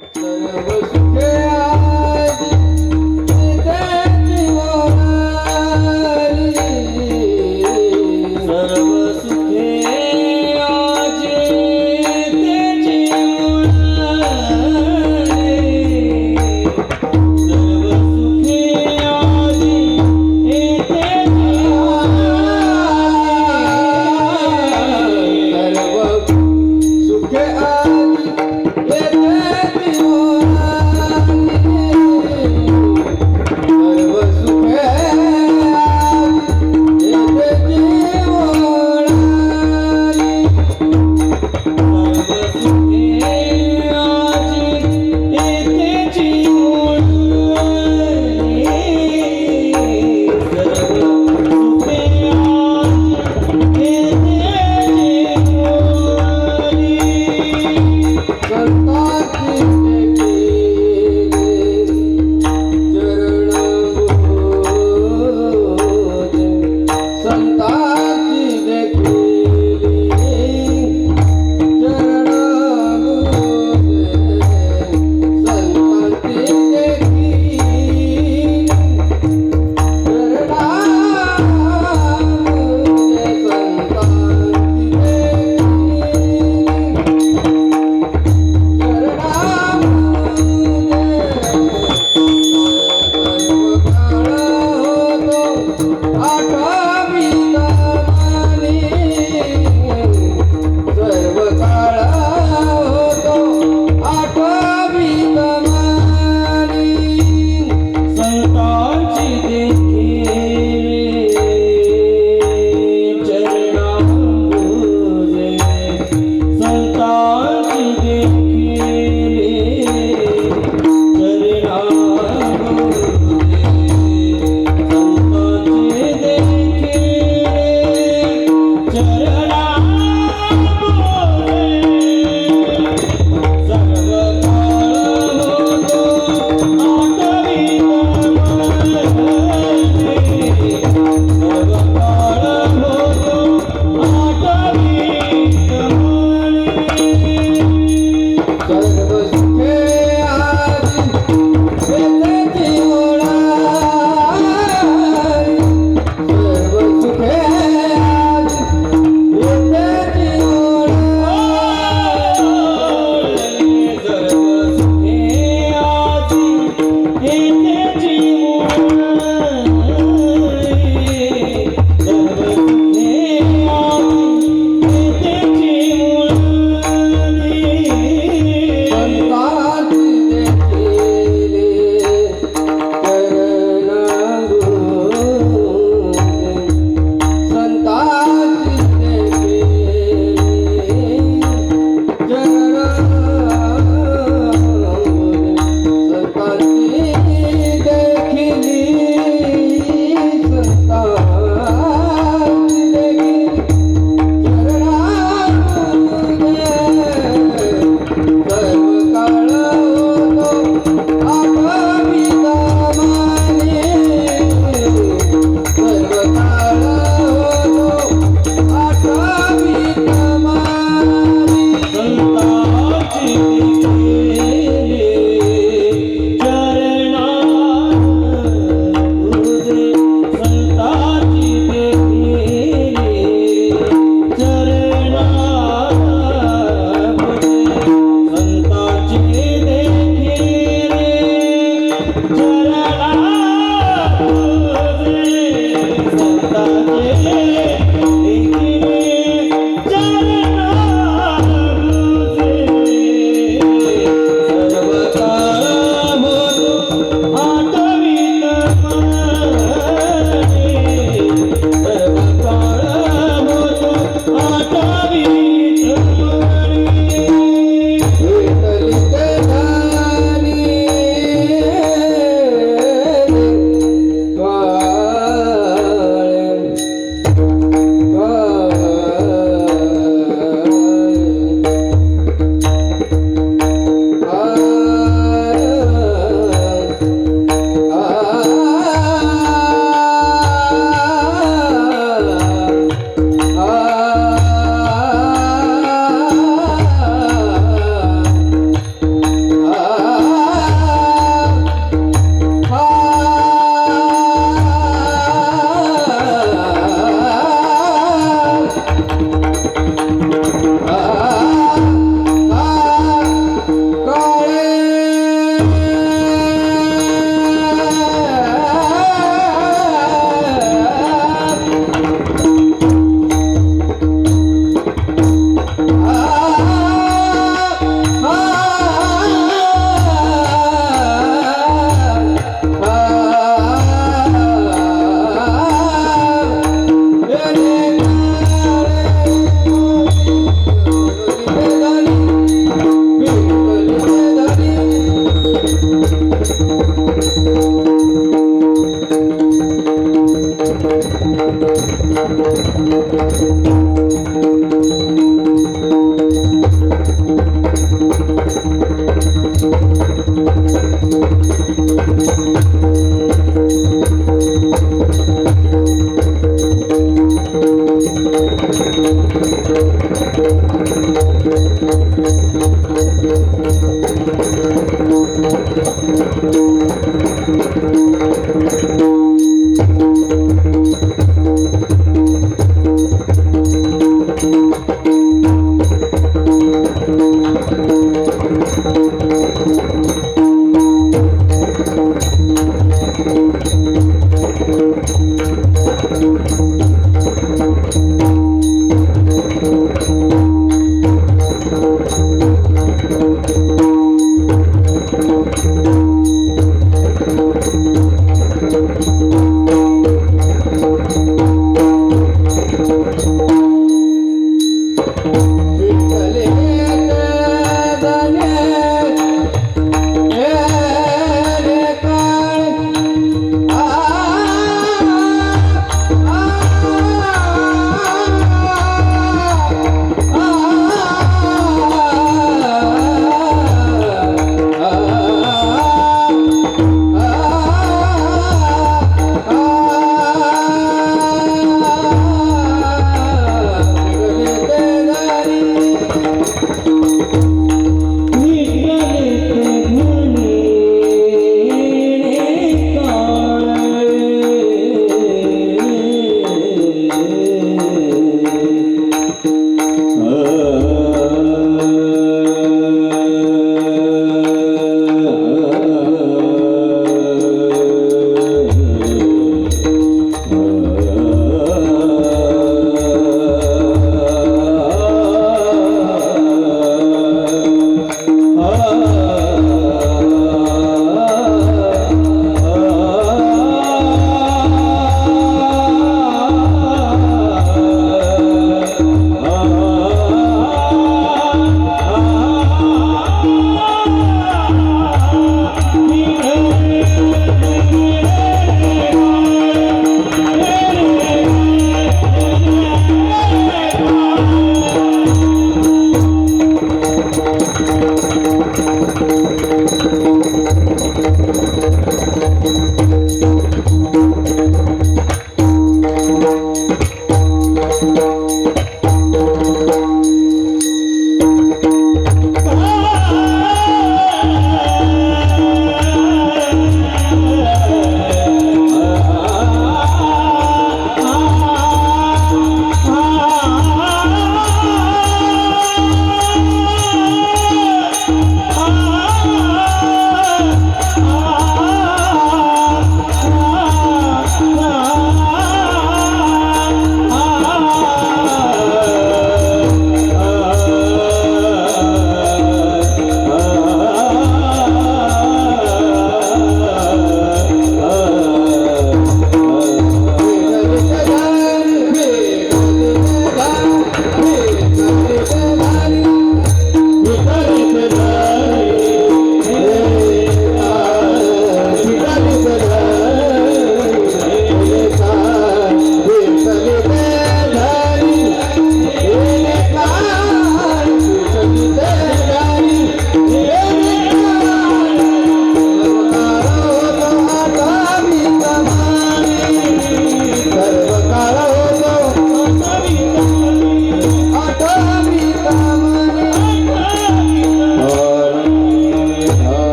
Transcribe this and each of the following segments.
सुखे आली येते दिवाळी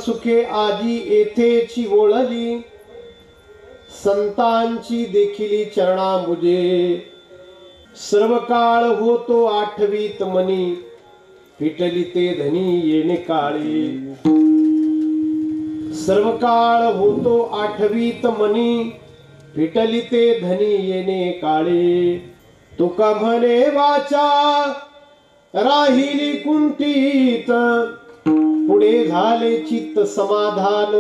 सुखे आजी येथेची ओळली, संतांची देखिली चरणांबुजे. सर्व काळ होतो आठवीत मनी, फिटली ते धनी येणे काळे. सर्व काळ होतो आठवीत मनी, फिटली ते धनी येणे काळे. तुका म्हणे वाचा राहिली कुंठित, पुढे झाले चित्त समाधान.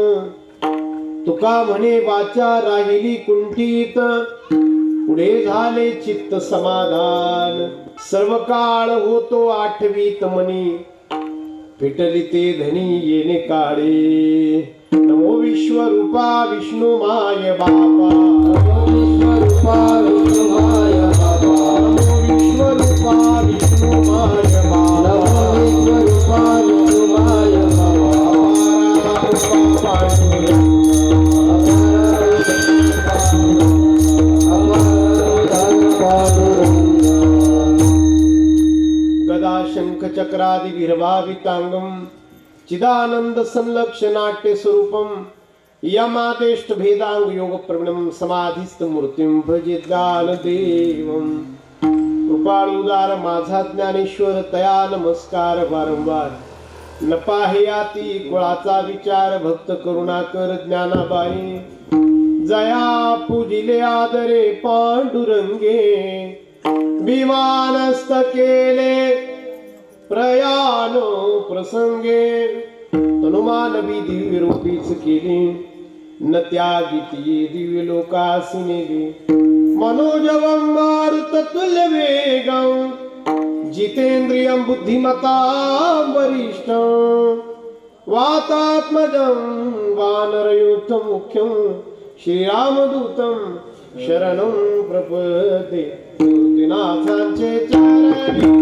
तुका म्हणे वाचा राहिली कुंठित, पुढे झाले चित्त समाधान. सर्व काळ होतो आठवीत मनी, फिटली ते धनी येणे काळे. नमो विश्वरूपा विष्णू माय बाबा, विश्वरूपा विष्णू माय बाबा, विश्वरूपा विष्णू माय बाबा, विश्वरूपा विष्णू माय गदा शंख चक्रादि विर्भावितांगम, चिदानंद संलक्ष नाट्य स्वरूपम, यमादेष्ट भेदांग योग प्रवीणम, समाधिस्थ मूर्तिम भजे ज्ञान देवम. कृपाळुदार माझा ज्ञानेश्वर तया नमस्कार वारंवार. न पाहयाती कुळाचा विचार, भक्त करुणाकर ज्ञानाबाई. जया पूजिले आदरे पांडुरंगे, विमानस्थ केले प्रयाण प्रसंगे. तनुमानवी दिव्य रूपीच केली, न त्यागिती दिव्य लोकासी नेली. मनोजवं मारुततुल्य वेगं, जितेंद्रियं बुद्धिमतां वरिष्ठं. वातात्मजं वानरयूथं मुख्यं, श्रीरामदूतं शरणं प्रपद्ये. मूर्तिनाथांचे चरणी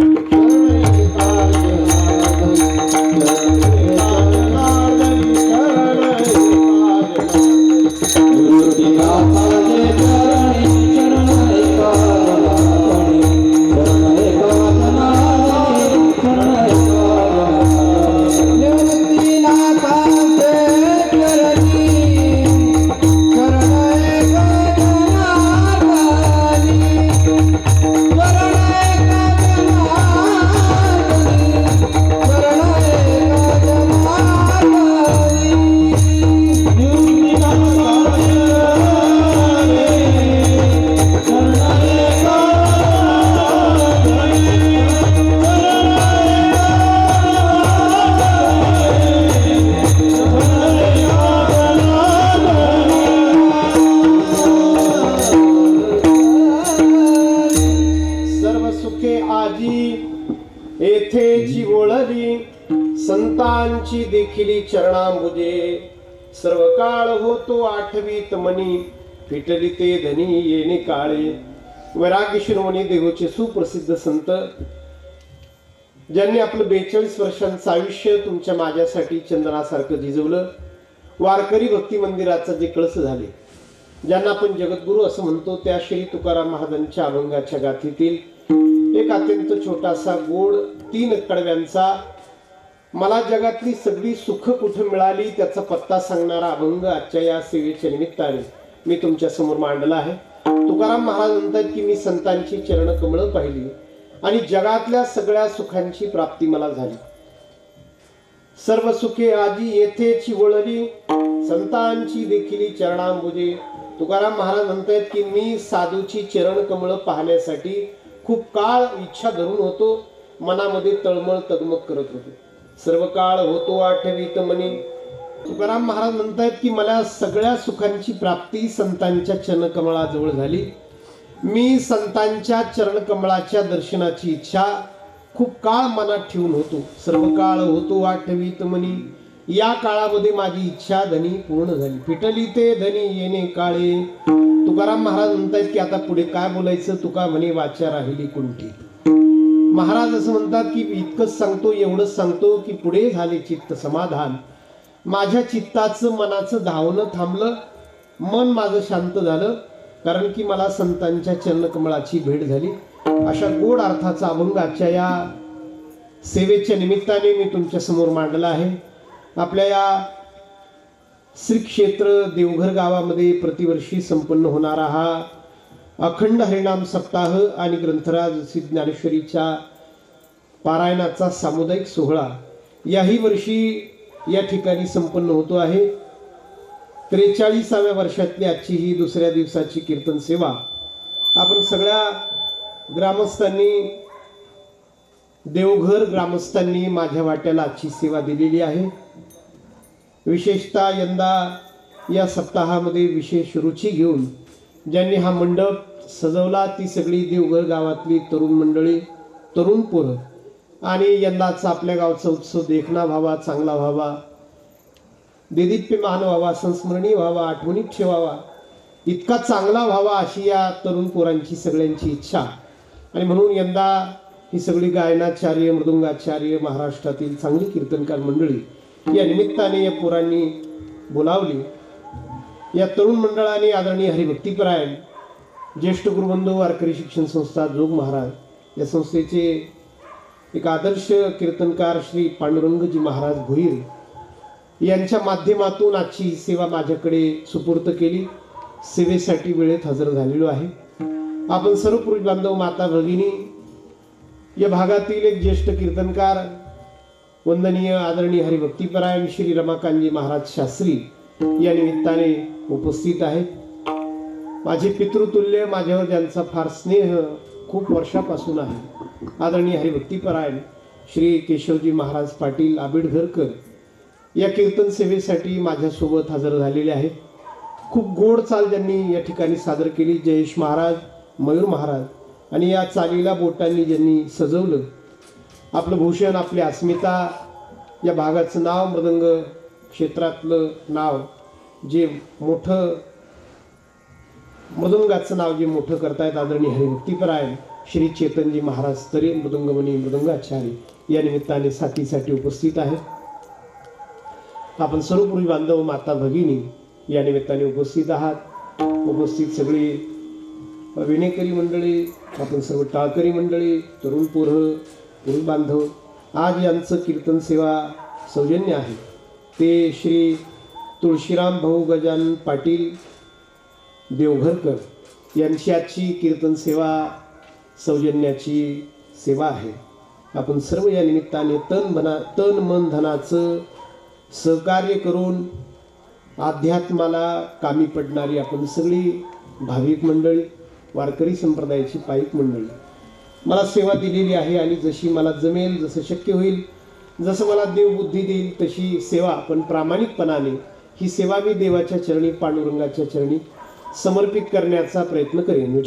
येथेची ओळली, संतांची देखिली चरणांबुजे. सर्व काळ होतो आठवीत मनी, फिटली ते धनी येणे काळे. वैराग्य शिरोमणी देवचे सुप्रसिद्ध संत, ज्यांनी आपलं 42 वर्षांचं आयुष्य तुमच्या माझ्यासाठी चंदनासारखं झिजवलं. वारकरी भक्ती मंदिराचा जे कळस झाले, ज्यांना आपण जगद्गुरु असं म्हणतो, त्या श्री तुकाराम महाराजांच्या अभंगाच्या गाथीतील एक अत्यंत छोटासा गोड 3 कडव्यांचा, मला जगातली सगळी सुख कुठे मिळाली त्याचा पत्ता सांगणारा अभंग आजच्या या सेवेच्या निमित्ताने मी तुमच्या समोर मांडला आहे. तुकाराम महाराज म्हणतात की मी संतांची चरण कमळ पाहिली आणि जगातल्या सगळ्या सुखांची प्राप्ती मला झाली. सर्व सुखे आजी येथेची वळली, संतांची देखिली चरणांबुजे. तुकाराम महाराज म्हणतात की मी साधूची चरण कमळ पाहण्यासाठी खूप काळ इच्छा धरून होतो, मनामध्ये तळमळ तगमग करत होतो. सर्व काळ होतो आठवीत मनी. तुकाराम महाराज म्हणतात की मला सगळ्या सुखांची प्राप्ती संतांच्या चरणकमळाजवळ झाली. मी संतांच्या चरणकमळाच्या दर्शनाची इच्छा खूप काळ मनात ठेवून होतो. सर्व काळ होतो आठवीत मनी. या काळामध्ये माझी इच्छा धनी पूर्ण झाली. फिटली ते धनी येणे काळे. तुकाराम महाराज म्हणतात की आता पुढे काय बोलायचं. तुका म्हणे वाचा राहिली कुंठित. महाराज असं म्हणतात की इतकंच सांगतो, एवढंच सांगतो की पुढे झाले चित्त समाधान. माझ्या चित्ताचं मनाचं धावणं थांबलं, मन माझं शांत झालं, कारण की मला संतांच्या चरणकमळाची भेट झाली. अशा गोड अर्थाचा अभंग आजच्या या सेवेच्या निमित्ताने मी तुमच्या समोर मांडला आहे. आपल्या या श्री क्षेत्र देवघर गावामध्ये प्रतिवर्षी संपन्न होणारा हा अखंड हरिनाम सप्ताह आणि ग्रंथराज श्री ज्ञानेश्वरीच्या पारायणाचा सामुदायिक सोहळा याही वर्षी या ठिकाणी संपन्न होतो आहे. 43व्या वर्षातली आजची ही दुसऱ्या दिवसाची कीर्तन सेवा आपण सगळ्या ग्रामस्थांनी, देवघर ग्रामस्थांनी माझ्या वाट्याला आजची सेवा दिलेली आहे. विशेषतः यंदा या सप्ताहामध्ये विशेष रुची घेऊन ज्यांनी हा मंडप सजवला ती सगळी देवघर गावातली तरुण मंडळी, तरुण पोरं. आणि यंदाचा आपल्या गावचा उत्सव देखणा व्हावा, चांगला व्हावा, देदीप्यमान व्हावा, संस्मरणीय व्हावा, आठवणीत ठेवावा, इतका चांगला व्हावा अशी या तरुण पोरांची सगळ्यांची इच्छा. आणि म्हणून यंदा ही सगळी गायनाचार्य, मृदुंगाचार्य, महाराष्ट्रातील चांगली कीर्तनकार मंडळी या निमित्ताने या पोरांनी बोलावली. या तरुण मंडळाने आदरणीय हरिभक्तीपरायण ज्येष्ठ गुरुबंधू वारकरी शिक्षण संस्था जोग महाराज या संस्थेचे एक आदर्श कीर्तनकार श्री पांडुरंगजी महाराज भोईर यांच्या माध्यमातून आजची सेवा माझ्याकडे सुपूर्त केली. सेवेसाठी वेळेत हजर झालेलो आहे. आपण सर्व पुरुष बांधव, माता भगिनी, या भागातील एक ज्येष्ठ कीर्तनकार वंदनीय आदरणीय हरिभक्तीपरायण श्री रमाकांतजी महाराज शास्त्री या निमित्ताने उपस्थित आहेत. माझे पितृतुल्य, माझ्यावर ज्यांचा फार स्नेह खूप वर्षापासून आहे, आदरणीय हरिभक्तीपरायण श्री केशवजी महाराज पाटील आबिडघरकर या कीर्तन सेवेसाठी माझ्यासोबत हजर झालेले आहेत. खूप गोड चाल ज्यांनी या ठिकाणी सादर केली, जयेश महाराज, मयूर महाराज, आणि या चालीला बोटांनी ज्यांनी सजवलं, आपलं भूषण, आपली अस्मिता, या भागाचं नाव, मृदंग क्षेत्रातलं नाव जे मोठं, मृदंगाचं नाव जे मोठं करतायत आदरणीय हरिभक्तीपरायण श्री चेतनजी महाराज तरे मृदंगमणी, मृदंगाचार्य या निमित्ताने साथीसाठी उपस्थित आहेत. आपण सर्व पुरुष बांधव, माता भगिनी या निमित्ताने उपस्थित आहात. उपस्थित सगळी विणेकरी मंडळी, आपण सर्व टाळकरी मंडळी, तरुण पोरं, पुरुष बांधव, आज यांचं कीर्तन सेवा सौजन्य आहे ते श्री तुळशीराम भाऊ गजानन पाटील देवघरकर यांची आजची कीर्तन सेवा सौजन्याची सेवा आहे. आपण सर्व या निमित्ताने तन मन धनाचं सहकार्य करून अध्यात्माला कामी पडणारी आपण सगळी भाविक मंडळी, वारकरी संप्रदायाची पाईक मंडळी मला सेवा दिलेली आहे. आणि जशी मला जमेल, जसं शक्य होईल, जसं मला देव बुद्धी देईल तशी सेवा आपण प्रामाणिकपणाने ही सेवा मी देवाच्या चरणी, पांडुरंगाच्या चरणी समर्पित करण्याचा प्रयत्न करेन.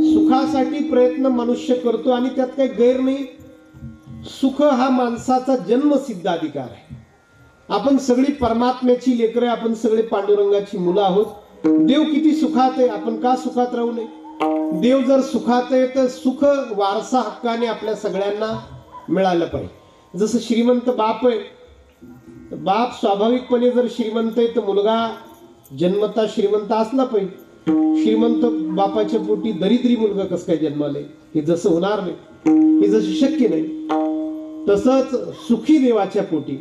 सुखासाठी प्रयत्न मनुष्य करतो आणि त्यात काही गैर नाही. सुख हा माणसाचा जन्मसिद्ध अधिकार आहे. आपण सगळी परमात्म्याची लेकरं, आपण सगळे पांडुरंगाची मुलं आहोत. देव किती सुखात आहे, आपण का सुखात राहू नये? देव जर सुखात आहे तर सुख वारसा हक्काने आपल्या सगळ्यांना मिळालं पाहिजे. जसं श्रीमंत बाप आहे, बाप स्वाभाविकपणे जर श्रीमंत आहे तर मुलगा जन्मता श्रीमंत असला पाहिजे. श्रीमंत बापाच्या पोटी दरिद्री मुलगा कसं काय जन्माले? हे जसं होणार नाही, हे जसं शक्य नाही, तसंच सुखी देवाच्या पोटी,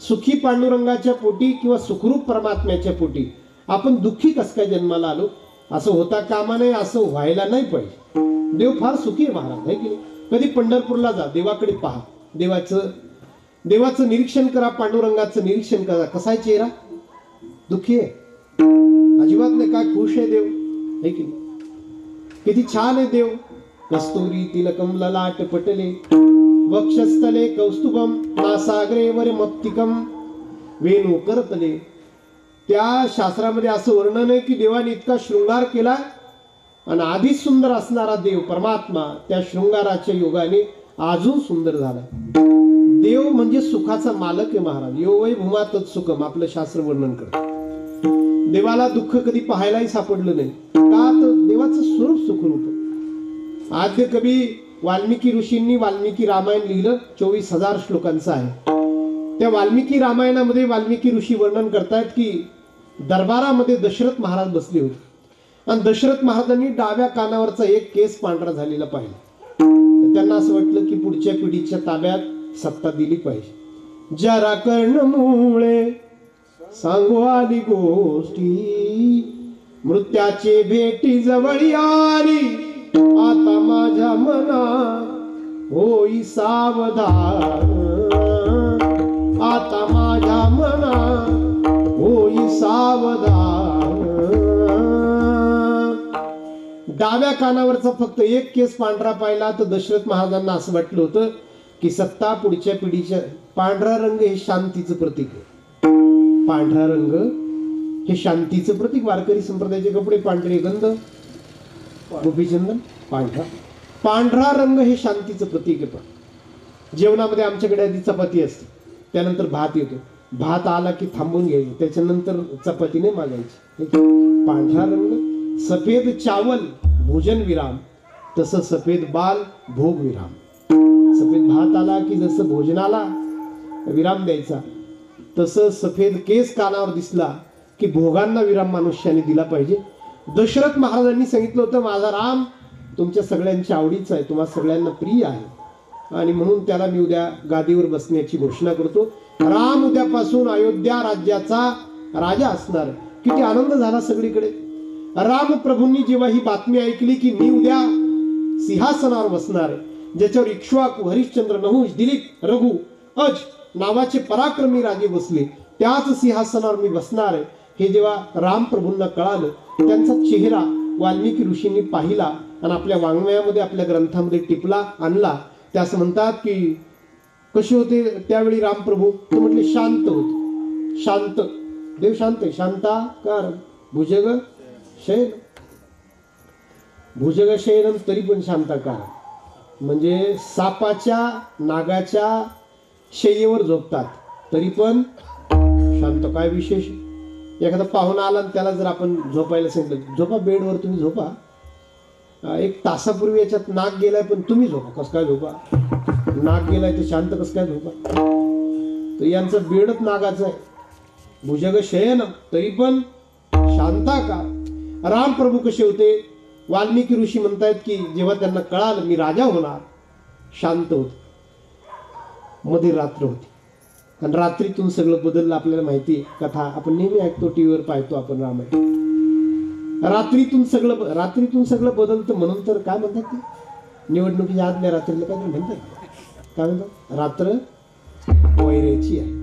सुखी पांडुरंगाच्या पोटी किंवा सुखरूप परमात्म्याच्या पोटी आपण दुःखी कसं काय जन्माला आलो? असं होता कामा नये, असं व्हायला नाही पाहिजे. देव फार सुखी आहे महाराज, आहे की नाही? कधी पंढरपूरला जा, देवाकडे पहा, देवाचं निरीक्षण करा, पांडुरंगाचं निरीक्षण करा. कसा आहे चेहरा? दुःखी आहे? अजिबात नाही. काय खुश आहे देव, आहे की नाही? किती छान आहे देव. कस्तुरी तिलकम ललाट पटले, वक्षस्थले कौस्तुभम, नासाग्रे वर मप्तिकम वेणू करतले. त्या शास्त्रामध्ये असं वर्णन आहे की देवाने इतका शृंगार केला आणि आधीच सुंदर असणारा देव परमात्मा त्या शृंगाराच्या योगाने अजून सुंदर झाला. देव म्हणजे सुखाचा मालक आहे महाराज. यो वै भूमातच सुखम आपलं शास्त्र वर्णन करतं. देवाला दुःख कधी पाहायलाही सापडलं नाही. का? तर देवाचं स्वरूप सुखरूप आहे. आद्य कवी वाल्मिकी ऋषींनी वाल्मिकी रामायण लिहिलं, 24,000 श्लोकांचं आहे. त्या वाल्मिकी रामायणामध्ये वाल्मिकी ऋषी वर्णन करतायत की दरबारामध्ये दशरथ महाराज बसले होते आणि दशरथ महाराजांनी डाव्या कानावरचा एक केस पांढरा झालेला पाहिला. तर त्यांना असं वाटलं की पुढच्या पिढीच्या ताब्यात सत्ता दिली पाहिजे. जरा कर्णमुळे सांगू आली गोष्टी, मृत्याची भेटी जवळी आली, आता माझ्या मना होई सावधान, आता माझ्या मना होई सावधान. डाव्या कानावरचा फक्त एक केस पांढरा पाहिला तर दशरथ महाराजांना असं वाटलं होतं की सत्ता पुढच्या पिढीच्या. पांढरा रंग हे शांतीचं प्रतीक आहे. पांढरा रंग हे शांतीचं प्रतीक. वारकरी संप्रदायाचे कपडे पांढरे, गंध गोपीचंदन पांढरा. पांढरा रंग हे शांतीचं प्रतीक आहे. पण जेवणामध्ये आमच्याकडे आधी चपाती असते, त्यानंतर भात येतो. भात आला की थांबून घ्यायचं, त्याच्यानंतर चपाती नाही मागायची. पांढरा रंग. सफेद चावल भोजन विराम, तसं सफेद बाल भोग विराम. सफेद भात आला की जसं भोजनाला विराम द्यायचा, तसं सफेद केस कानावर दिसला की भोगांना विराम मनुष्याने दिला पाहिजे. दशरथ महाराजांनी सांगितलं होतं, माझा राम तुमच्या सगळ्यांच्या आवडीचा आहे, तुम्हा सगळ्यांना प्रिय आहे, आणि म्हणून त्याला मी उद्या गादीवर बसण्याची घोषणा करतो. राम उद्यापासून अयोध्या राज्याचा राजा असणार. किती आनंद झाला सगळीकडे. राम प्रभूंनी जेव्हा ही बातमी ऐकली की मी उद्या सिंहासनावर बसणार, ज्याच्यावर इक्ष्वाकू, हरिश्चंद्र, नहुष, दिलीप, रघु, अज नावाचे पराक्रमी राजे बसले, त्याच सिंहासनावर मी बसणार आहे, हे जेव्हा राम प्रभूंना कळालं, त्यांचा चेहरा वाल्मिकी ऋषींनी पाहिला आणि आपल्या वाङ्मयामध्ये, आपल्या ग्रंथामध्ये टिपला, आणला. ते असं म्हणतात की कसे होते त्यावेळी रामप्रभू? ते म्हटले शांत होते. शांत. देव शांत आहे. शांताकार भुजग शयन. भुजग शयनम तरी पण शांताकार. म्हणजे सापाच्या, नागाच्या शय्येवर झोपतात तरी पण शांत. काय विशेष? एखादा पाहुणा आला आणि त्याला जर आपण झोपायला सांगितलं, झोपा बेडवर, तुम्ही झोपा, एक तासापूर्वी याच्यात नाग गेलाय पण तुम्ही झोपा. कसं काय झोपा? नाग गेलाय तर शांत कसं काय झोपा? तर यांचं बेडच नागाचं आहे. भुजग शयन तरी पण शांताकार. रामप्रभू कसे होते? वाल्मिकी ऋषी म्हणतायत की जेव्हा त्यांना कळालं मी राजा होणार, शांत होते. मध्ये रात्र होती आणि रात्रीतून सगळं बदललं. आपल्याला माहिती आहे, कथा आपण नेहमी ऐकतो, टीव्हीवर पाहतो आपण रामायण. रात्रीतून सगळं बदलतं. म्हणून तर काय म्हणतात ते, निवडणुकीच्या आदल्या रात्रीला काय म्हणतात, काय म्हणतात, रात्र वैरेची आहे.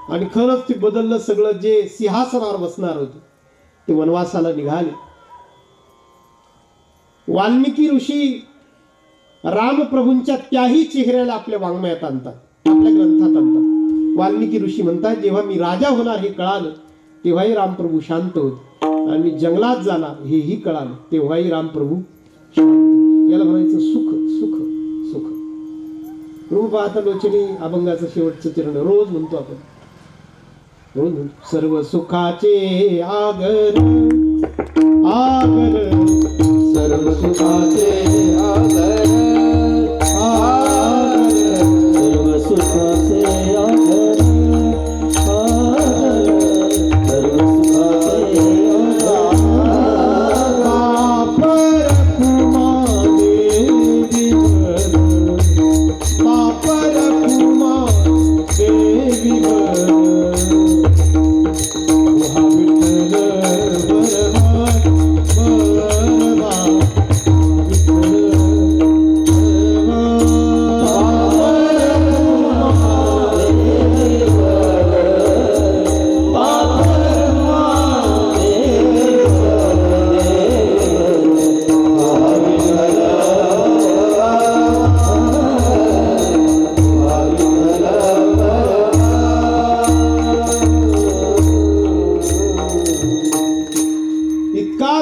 आणि खरंच ते बदललं सगळं. जे सिंहासनावर बसणार होते ते वनवासाला निघाले. वाल्मिकी ऋषी रामप्रभूंच्या त्याही चेहऱ्याला आपल्या वाङ्मयात आणतात, आपल्या ग्रंथात आणतात. वाल्मिकी ऋषी म्हणतात, जेव्हा मी राजा होणार हे कळालं तेव्हाही रामप्रभू शांत होते, आणि मी जंगलात जाणार हेही कळालं तेव्हाही रामप्रभू शांत. याला म्हणायचं सुख सुख सुख. रूप आता लोचनी अभंगाचं शेवटचं चरण रोज म्हणतो आपण, रोज म्हणतो. सर्व सुखाचे आगर आगर, सर्व सुखाचे आगर आगर, सर्व सुखाचे आगर आगर, सर्व सुखाचे आगर. पापर कुमा देवी वर, पापर कुमा देवी वर,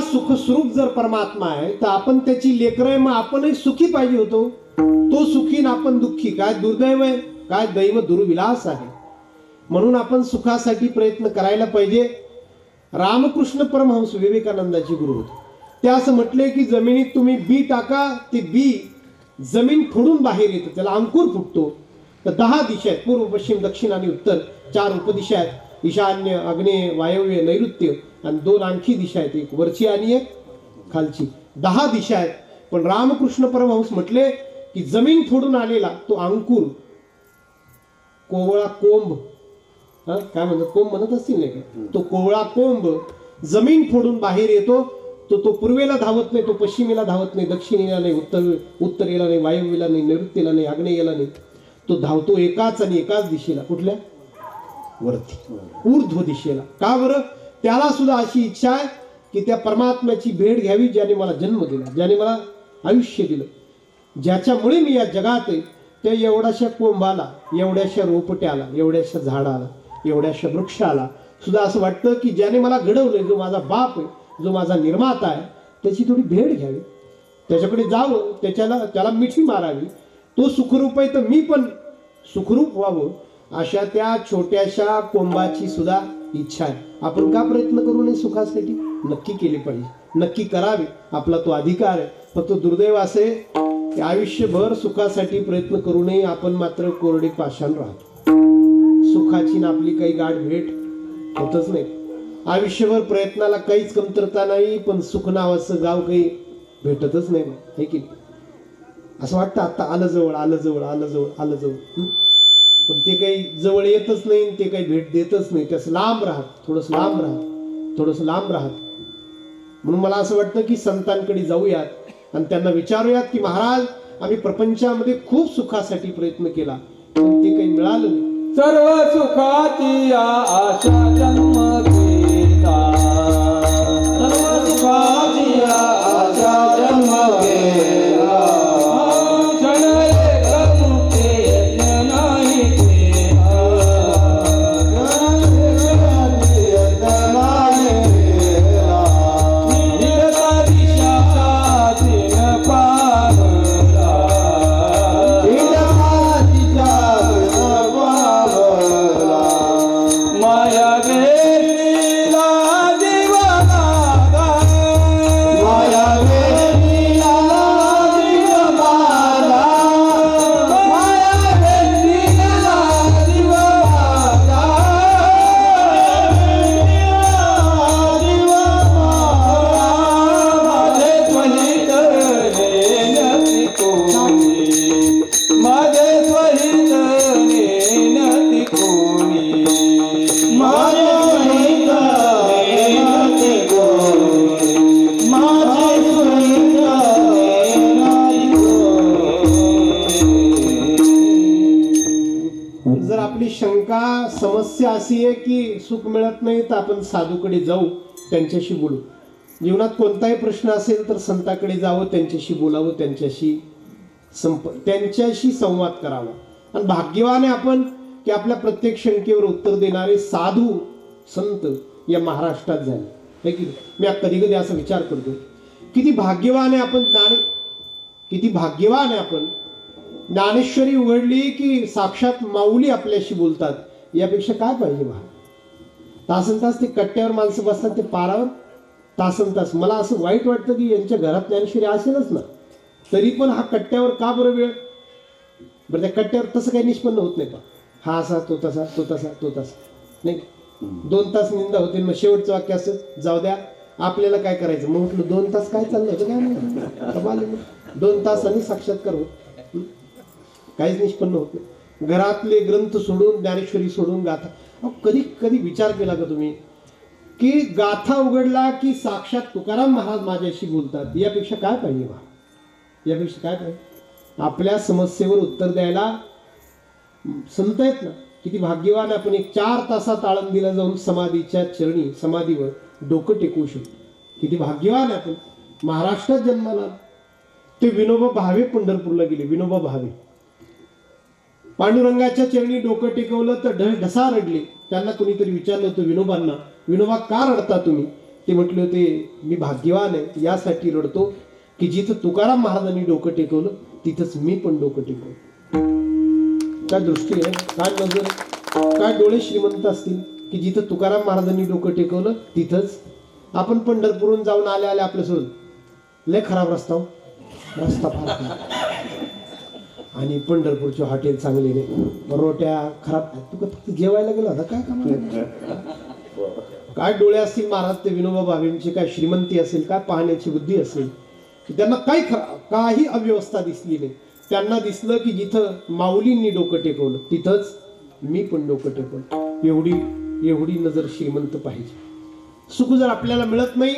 सुखस्वरूप जर परमात्मा आहे तर आपण त्याची लेकरं आहे, मग आपणही सुखी पाहिजे होतो. तो सुखी ना आपण दुःखी. काय दुर्दैव आहे, काय दैव दुर्विलास आहे. म्हणून आपण सुखासाठी प्रयत्न करायला पाहिजे. रामकृष्ण परमहंस विवेकानंदाचे गुरु होते. ते असं म्हटले की जमिनीत तुम्ही बी टाका, ते बी जमीन फोडून बाहेर येतं, त्याला अंकुर फुटतो. तर 10 दिशा आहेत, पूर्व, पश्चिम, दक्षिण आणि उत्तर, 4 उपदिशा आहेत. ईशान्य, आग्नेय, वायव्य, नैऋत्य आणि 2 आणखी दिशा आहेत, एक वरची आणि एक खालची. 10 दिशा आहेत. पण रामकृष्ण परमहंस म्हटले की जमीन फोडून आलेला तो अंकुर, कोवळा कोंब, काय म्हणतात, कोंब म्हणत असतील नाही का, तो कोवळा कोंब जमीन फोडून बाहेर येतो. तो पूर्वेला धावत नाही, तो पश्चिमेला धावत नाही, दक्षिणेला नाही, उत्तरेला नाही, वायव्येला नाही, नैऋत्येला नाही, आग्नेयेला नाही. तो धावतो एकाच आणि एकाच दिशेला. कुठल्या? वरती, ऊर्ध्व दिशेला. का बरं? त्याला सुद्धा अशी इच्छा आहे की त्या परमात्म्याची भेट घ्यावी ज्याने मला जन्म दिला, ज्याने मला आयुष्य दिलं, ज्याच्यामुळे मी या जगात आहे. त्या एवढ्याशा कोंबाला, एवढ्याशा रोपट्याला, एवढ्याशा झाडाला, एवढ्याशा वृक्षाला सुद्धा असं वाटतं की ज्याने मला घडवलंय, जो माझा बाप आहे, जो माझा निर्माता आहे, त्याची थोडी भेट घ्यावी, त्याच्याकडे जावं, त्याला मिठी मारावी. तो सुखरूप आहे तर मी पण सुखरूप व्हावं, अशा त्या छोट्याशा कोंबाची सुद्धा इच्छा आहे. आपण का प्रयत्न करू नये सुखासाठी? नक्की केले पाहिजे, नक्की करावे, आपला तो अधिकार आहे. फक्त दुर्दैव असे की आयुष्यभर सुखासाठी प्रयत्न करू नये, आपण मात्र कोरडे पाषाण राहतो. सुखाची ना आपली काही गाठ भेट होतच नाही. आयुष्यभर प्रयत्नाला काहीच कमतरता नाही, पण सुख नावाचं गाव काही भेटतच नाही, हे की असं वाटतं आता आलं जवळ, आलं जवळ, आलं जवळ, आलं जवळ, पण ते काही जवळ येतच नाही, ते काही भेट देतच नाही. त्यास लांब राहत, थोडंसं लांब राहत, थोडंसं लांब राहत. म्हणून मला असं वाटतं की संतांकडे जाऊयात आणि त्यांना विचारूयात की महाराज, आम्ही प्रपंचामध्ये खूप सुखासाठी प्रयत्न केला, पण ते काही मिळालं नाही. सर्व सुखाची आशा जन्म घेता, सर्व सुखाची आशा जन्म घेता, क्षण एक मुक्ती यत्न नाही केला, निरता दिशा दिन पावला, माया वेलीला जीवनाला, माया वेलीला जीवनाला, माया वेलीला जीवनाला, माझे त्वरित नेनती कोणी, माझे त्वरित नेनती कोणी, जर आपली शंका समस्या अशी आहे की सुख मिळत नाही, तर आपण साधूकडे जाऊ, त्यांच्याशी बोलू. जीवनात कोणताही प्रश्न असेल तर संताकडे जावं, त्यांच्याशी बोलावं, त्यांच्याशी संवाद करावा. आणि भाग्यवान आहे आपण की आपल्या प्रत्येक शंकेवर उत्तर देणारे साधू संत या महाराष्ट्रात झाले, है की नाही? मी कधी कधी असा विचार करतो, किती भाग्यवान आहे आपण. किती भाग्यवान आहे आपण. ज्ञानेश्वरी उघडली की साक्षात माऊली आपल्याशी बोलतात. यापेक्षा काय पाहिजे बा? तासन तास ते कट्ट्यावर माणसं बसतात, ते पारावर तासन तास. मला असं वाईट वाटतं की यांच्या घरात ज्ञानेश्वरी असेलच ना, तरी पण हा कट्ट्यावर का बरं वेळ? बरं, त्या कट्ट्यावर तसं काही निष्पन्न होत नाही. पण हा असा, तो तसा, तो तसा, तो तसा, नाही. 2 तास निंदा होते, मग शेवटचं वाक्य असं, जाऊ द्या आपल्याला काय करायचं. मग म्हटलं 2 तास काय चाललं होतं, काय नाही. 2 तासांनी साक्षात्कार होत, काहीच निष्पन्न होत नाही. घरातले ग्रंथ सोडून, ज्ञानेश्वरी सोडून गाथा. कधी कधी विचार केला का तुम्ही की गाथा उघडला की साक्षात तुकाराम महाराज माझ्याशी बोलतात? यापेक्षा काय पाहिजे बा? यापेक्षा काय पाहिजे? आपल्या समस्येवर उत्तर द्यायला संत आहेत ना. किती भाग्यवान आपण. एक 4 तासात आळंदीला जाऊन समाधीच्या चरणी, समाधीवर डोकं टेकवू शकतो. किती भाग्यवान आहे आपण. महाराष्ट्रात जन्माला. ते विनोबा भावे पंढरपूरला गेले. विनोबा भावे पांडुरंगाच्या चरणी डोकं टेकवलं तर ढसा रडले. त्यांना कोणीतरी विचारलं होतं विनोबांना, विनोबा का रडता तुम्ही? ते म्हटले होते, मी भाग्यवान आहे यासाठी रडतो की जिथं तुकाराम महाराजांनी डोकं टेकवलं तिथंच मी पण डोकं टेकवलं. काय दृष्टी आहे, काय नजर, काय डोळे श्रीमंत असतील की जिथं तुकाराम महाराजांनी डोकं टेकवलं तिथंच. आपण पंढरपूरहून जाऊन आले आपल्यासोबत लय खराब रस्ता, रस्ता फार आणि पंढरपूरचे हॉटेल चांगले नाही, रोट्या खराब. तू का फक्त जेवायला गेला होता काय कामाला? काय डोळे असतील महाराज ते विनोबा भावेंची, काय श्रीमंती असेल, काय पाहण्याची बुद्धी असेल, की त्यांना काही अव्यवस्था दिसली नाही. त्यांना दिसलं की जिथं माऊलींनी डोकं टेकवलं तिथंच मी पण डोकं टेकवलं. एवढी नजर श्रीमंत पाहिजे. सुख जर आपल्याला मिळत नाही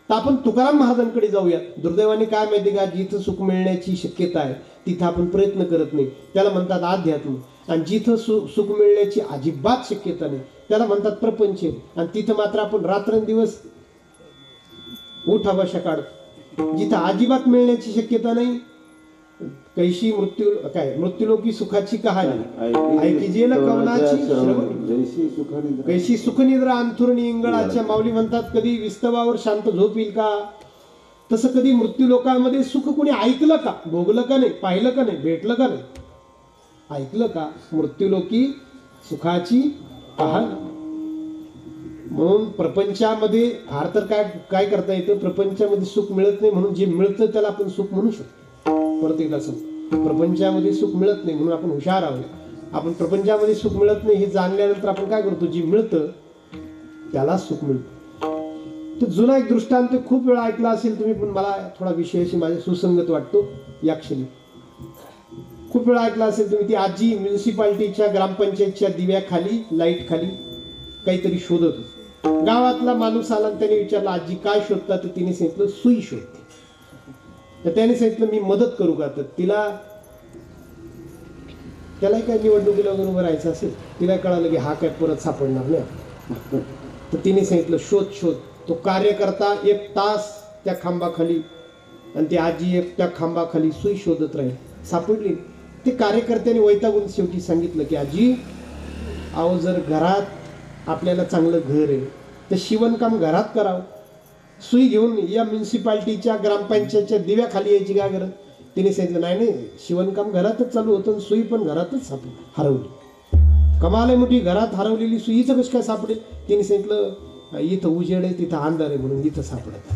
तर आपण तुकाराम महाराजांकडे जाऊया. दुर्दैवाने काय माहिती का, जिथं सुख मिळण्याची शक्यता आहे तिथं आपण प्रयत्न करत नाही, त्याला म्हणतात अध्यात्म. आणि जिथं सुख मिळण्याची अजिबात शक्यता नाही त्याला म्हणतात प्रपंच. आणि तिथं मात्र आपण रात्रंदिवस उठा बशा काढतो. जिथं अजिबात मिळण्याची शक्यता नाही, कैशी मृत्यूलोकी सुखाची कहाणी ऐकी जेल कवनाची श्रवणी, कैशी सुखनिद्रा अंथुरणी इंगळाच्या. माऊली म्हणतात कधी विस्तवावर शांत झोप येईल का? तसं कधी मृत्यूलोकामध्ये सुख कोणी ऐकलं का? भोगलं का नाही? पाहिलं का नाही? भेटलं का नाही? ऐकलं का? मृत्यूलोकी सुखाची कहाणी. म्हणून प्रपंचामध्ये फार तर काय करता येतं, प्रपंचामध्ये सुख मिळत नाही म्हणून जे मिळतं त्याला आपण सुख म्हणू शकतो. परत एकदा सांगतो, प्रपंचामध्ये सुख मिळत नाही म्हणून आपण हुशार आहोत. आपण प्रपंचामध्ये सुख मिळत नाही हे जाणल्यानंतर आपण काय करतो, जे मिळतं त्याला सुख मिळतं. तर जुना एक दृष्टांत खूप वेळा ऐकला असेल तुम्ही, पण मला थोडा विषयाशी माझ्या सुसंगत वाटतो या क्षणी. खूप वेळा ऐकला असेल तुम्ही, ती आजी म्युन्सिपाल्टीच्या ग्रामपंचायतच्या दिव्याखाली लाईट खाली काहीतरी शोधत होती. गावातला माणूस आला आणि त्याने विचारलं आजी काय शोधता? तर तिने सांगितलं सुई शोधते. तर त्याने सांगितलं मी मदत करू का? तर त्यालाही काय निवडणुकीला वगैरे उभं राहायचं असेल, तिला कळालं की हा काय परत सापडणार नाही. तर तिने सांगितलं शोध. तो कार्यकर्ता 1 तास त्या खांबाखाली आणि ती आजी त्या खांबाखाली सुई शोधत राहील, सापडली. ते कार्यकर्त्याने वैतागून शेवटी सांगितलं की आजी अहो, जर घरात आपल्याला चांगलं घर आहे तर शिवणकाम घरात करावं, सुई घेऊन या म्युन्सिपाल्टीच्या ग्रामपंचायतच्या दिव्याखाली यायची काय गरज? तिने सांगितलं नाही शिवणकाम घरातच चालू होतं, सुई पण घरातच हरवली. कमाल आहे मोठी, घरात हरवलेली सुईचं कसं काय सापडेल? तिने सांगितलं इथं उजेड आहे तिथं अंधार आहे म्हणून इथं सापडत.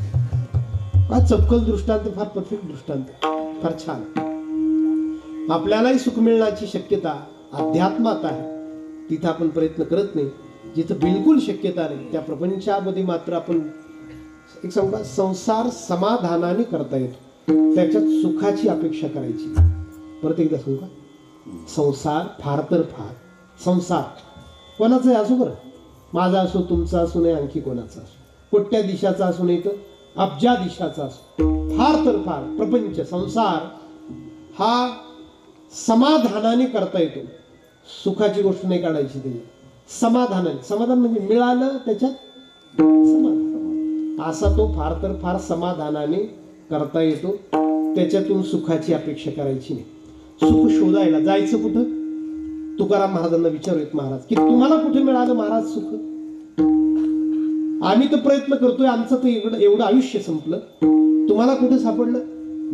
हा चपकल दृष्टांत, फार परफेक्ट दृष्टांत, फार छान. आपल्यालाही सुख मिळण्याची शक्यता अध्यात्मात आहे, तिथं आपण प्रयत्न करत नाही. जिथं बिलकुल शक्यता नाही त्या प्रपंचामध्ये मात्र आपण एक सांगा, संसार समाधानाने करता येतो, त्याच्यात सुखाची अपेक्षा करायची. परत एकदा सांगू का, संसार फार तर फार, संसार कोणाचाही असो बरं, माझा असो, तुमचा असो, नाही आणखी कोणाचा असो, कोट्या दिशाचा असो, नाही तर अब्जा दिशाचा असो, फार तर फार प्रपंच संसार हा समाधानाने करता येतो. सुखाची गोष्ट नाही काढायची त्याची, समाधानाने. समाधान म्हणजे मिळालं त्याच्यात समाधान, असा तो फार तर फार समाधानाने करता येतो. त्याच्यातून सुखाची अपेक्षा करायची नाही. सुख शोधायला जायचं कुठं? तुकाराम महाराजांना विचारूयात महाराज की तुम्हाला कुठे मिळालं महाराज सुख? आम्ही तर प्रयत्न करतोय, आमचं तर एवढं आयुष्य संपलं, तुम्हाला कुठं सापडलं?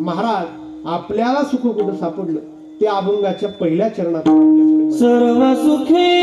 महाराज आपल्याला सुख कुठं सापडलं ते अभंगाच्या पहिल्या चरणात. सर्व सुखे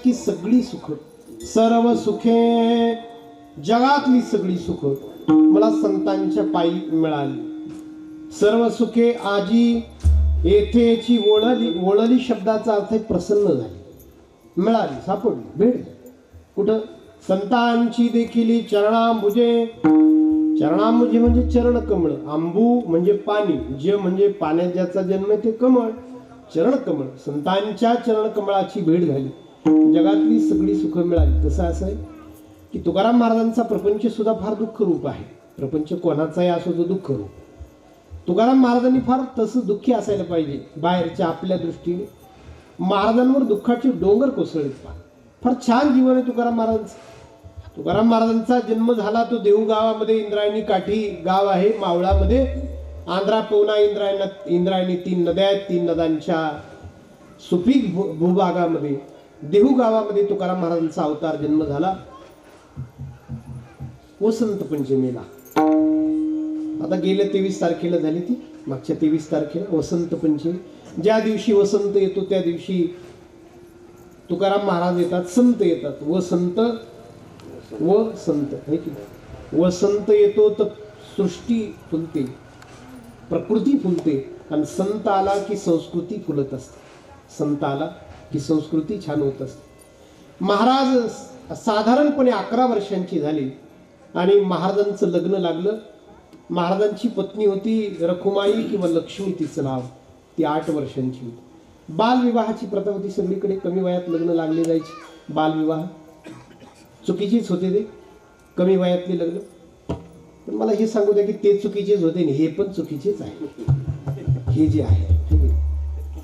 की सगळी सुख, सर्व सुखे, जगातली सगळी सुख मला संतांच्या पायी मिळाली. सर्व सुखे आजी येथेची वळली. वळली शब्दाचा अर्थ आहे प्रसन्न झाली, मिळाली, सापडली, भेट झाली. कुठं? संतांची देखील चरणांबुजे. चरणांबुजे म्हणजे चरण कमळ, आंबू म्हणजे पाणी, ज म्हणजे पाण्यात ज्याचा जन्म आहे ते कमळ, चरण कमळ. संतांच्या चरण कमळाची भेट झाली, जगातली सगळी सुख मिळाली. तसं असं आहे की तुकाराम महाराजांचा प्रपंच सुद्धा फार दुःख रूप आहे. प्रपंच कोणाचाही असो तो दुःख रूप. तुकाराम महाराजांनी फार तसं दुःखी असायला पाहिजे बाहेरच्या आपल्या दृष्टीने. महाराजांवर दुःखाचे डोंगर कोसळले. फार छान जीवन आहे तुकाराम महाराजांचं. तुकाराम महाराजांचा जन्म झाला तो देहू गावामध्ये, इंद्रायणी काठी गाव आहे मावळामध्ये. आंध्रा पवना इंद्रायणी 3 नद्या आहेत. 3 नद्यांच्या सुपीक भूभागामध्ये देहू गावामध्ये तुकाराम महाराजांचा अवतार जन्म झाला वसंत पंचमीला. आता गेल्या 23 तारखेला झाली ती, मागच्या 23 तारखेला वसंत पंचमी. ज्या दिवशी वसंत येतो त्या दिवशी तुकाराम महाराज येतात, संत येतात. वसंत व संत आहे की वसंत येतो तर सृष्टी फुलते, प्रकृती फुलते, आणि संत आला की संस्कृती फुलत असते. संत आला की संस्कृती छान होत असते. महाराज साधारणपणे 11 वर्षांची झाली आणि महाराजांचं लग्न लागलं. महाराजांची पत्नी होती रखुमाई किंवा लक्ष्मी तिचं नाव. ती 8 वर्षांची होती. बालविवाहाची प्रथा होती सगळीकडे. कमी वयात लग्न लागले जायचे. बालविवाह चुकीचीच होते ते, कमी वयातले लग्न. पण मला हे सांगू द्या की ते चुकीचेच होते आणि हे पण चुकीचेच आहे. हे जे आहे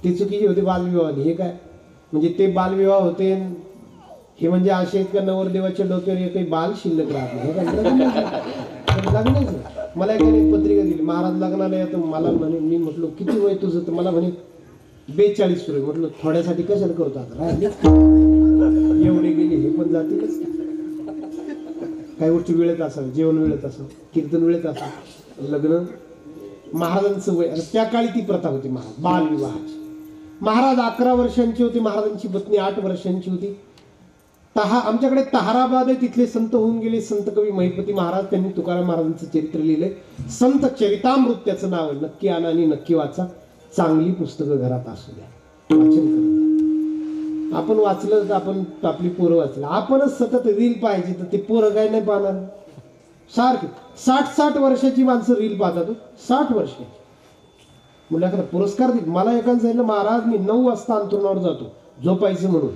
ते चुकीचे होते बालविवाह. हे काय म्हणजे ते बालविवाह होते, हे म्हणजे असे आहेत का नवरदेवाच्या डोक्यावर काही बाल शिल्लक राहत नाही. लग्नाचं मला एकाने पत्रिका दिली, महाराज लग्नाला येतो. मला म्हणे, मी म्हटलो किती वय तुझं? तर मला म्हणे 42 वय. म्हटलं थोड्यासाठी कशाला करतो आता, एवढे गेले हे पण जातीलच. काही गोष्टी वेळेत असावं, जेवण वेळेत असावं, कीर्तन वेळेत असावं, लग्न. महाराजांचं वय, त्या काळी ती प्रथा होती बालविवाहाची. महाराज 11 वर्षांची होते, महाराजांची पत्नी 8 वर्षांची होती. आमच्याकडे ताहराबाद आहे, तिथले संत होऊन गेले संत कवी महिपती महाराज. त्यांनी तुकाराम महाराजांचं चरित्र लिहिलंय. संत चरितामृत त्याचं नाव आहे. नक्की आणा आणि नक्की वाचा. चांगली पुस्तकं घरात असू द्या, वाचन करा. आपण वाचलं तर आपण आपली पोरं वाचलं. आपणच सतत रील पाहायची तर ते पोरं काय नाही पाहणार. सारखे 60 वर्षाची माणसं रील पाहतात. 60 वर्षाची. मुला एखादा पुरस्कार देत. मला एकाने सांगितलं, महाराज मी 9 वाजता अंथरुणावर जातो झोपायचं म्हणून.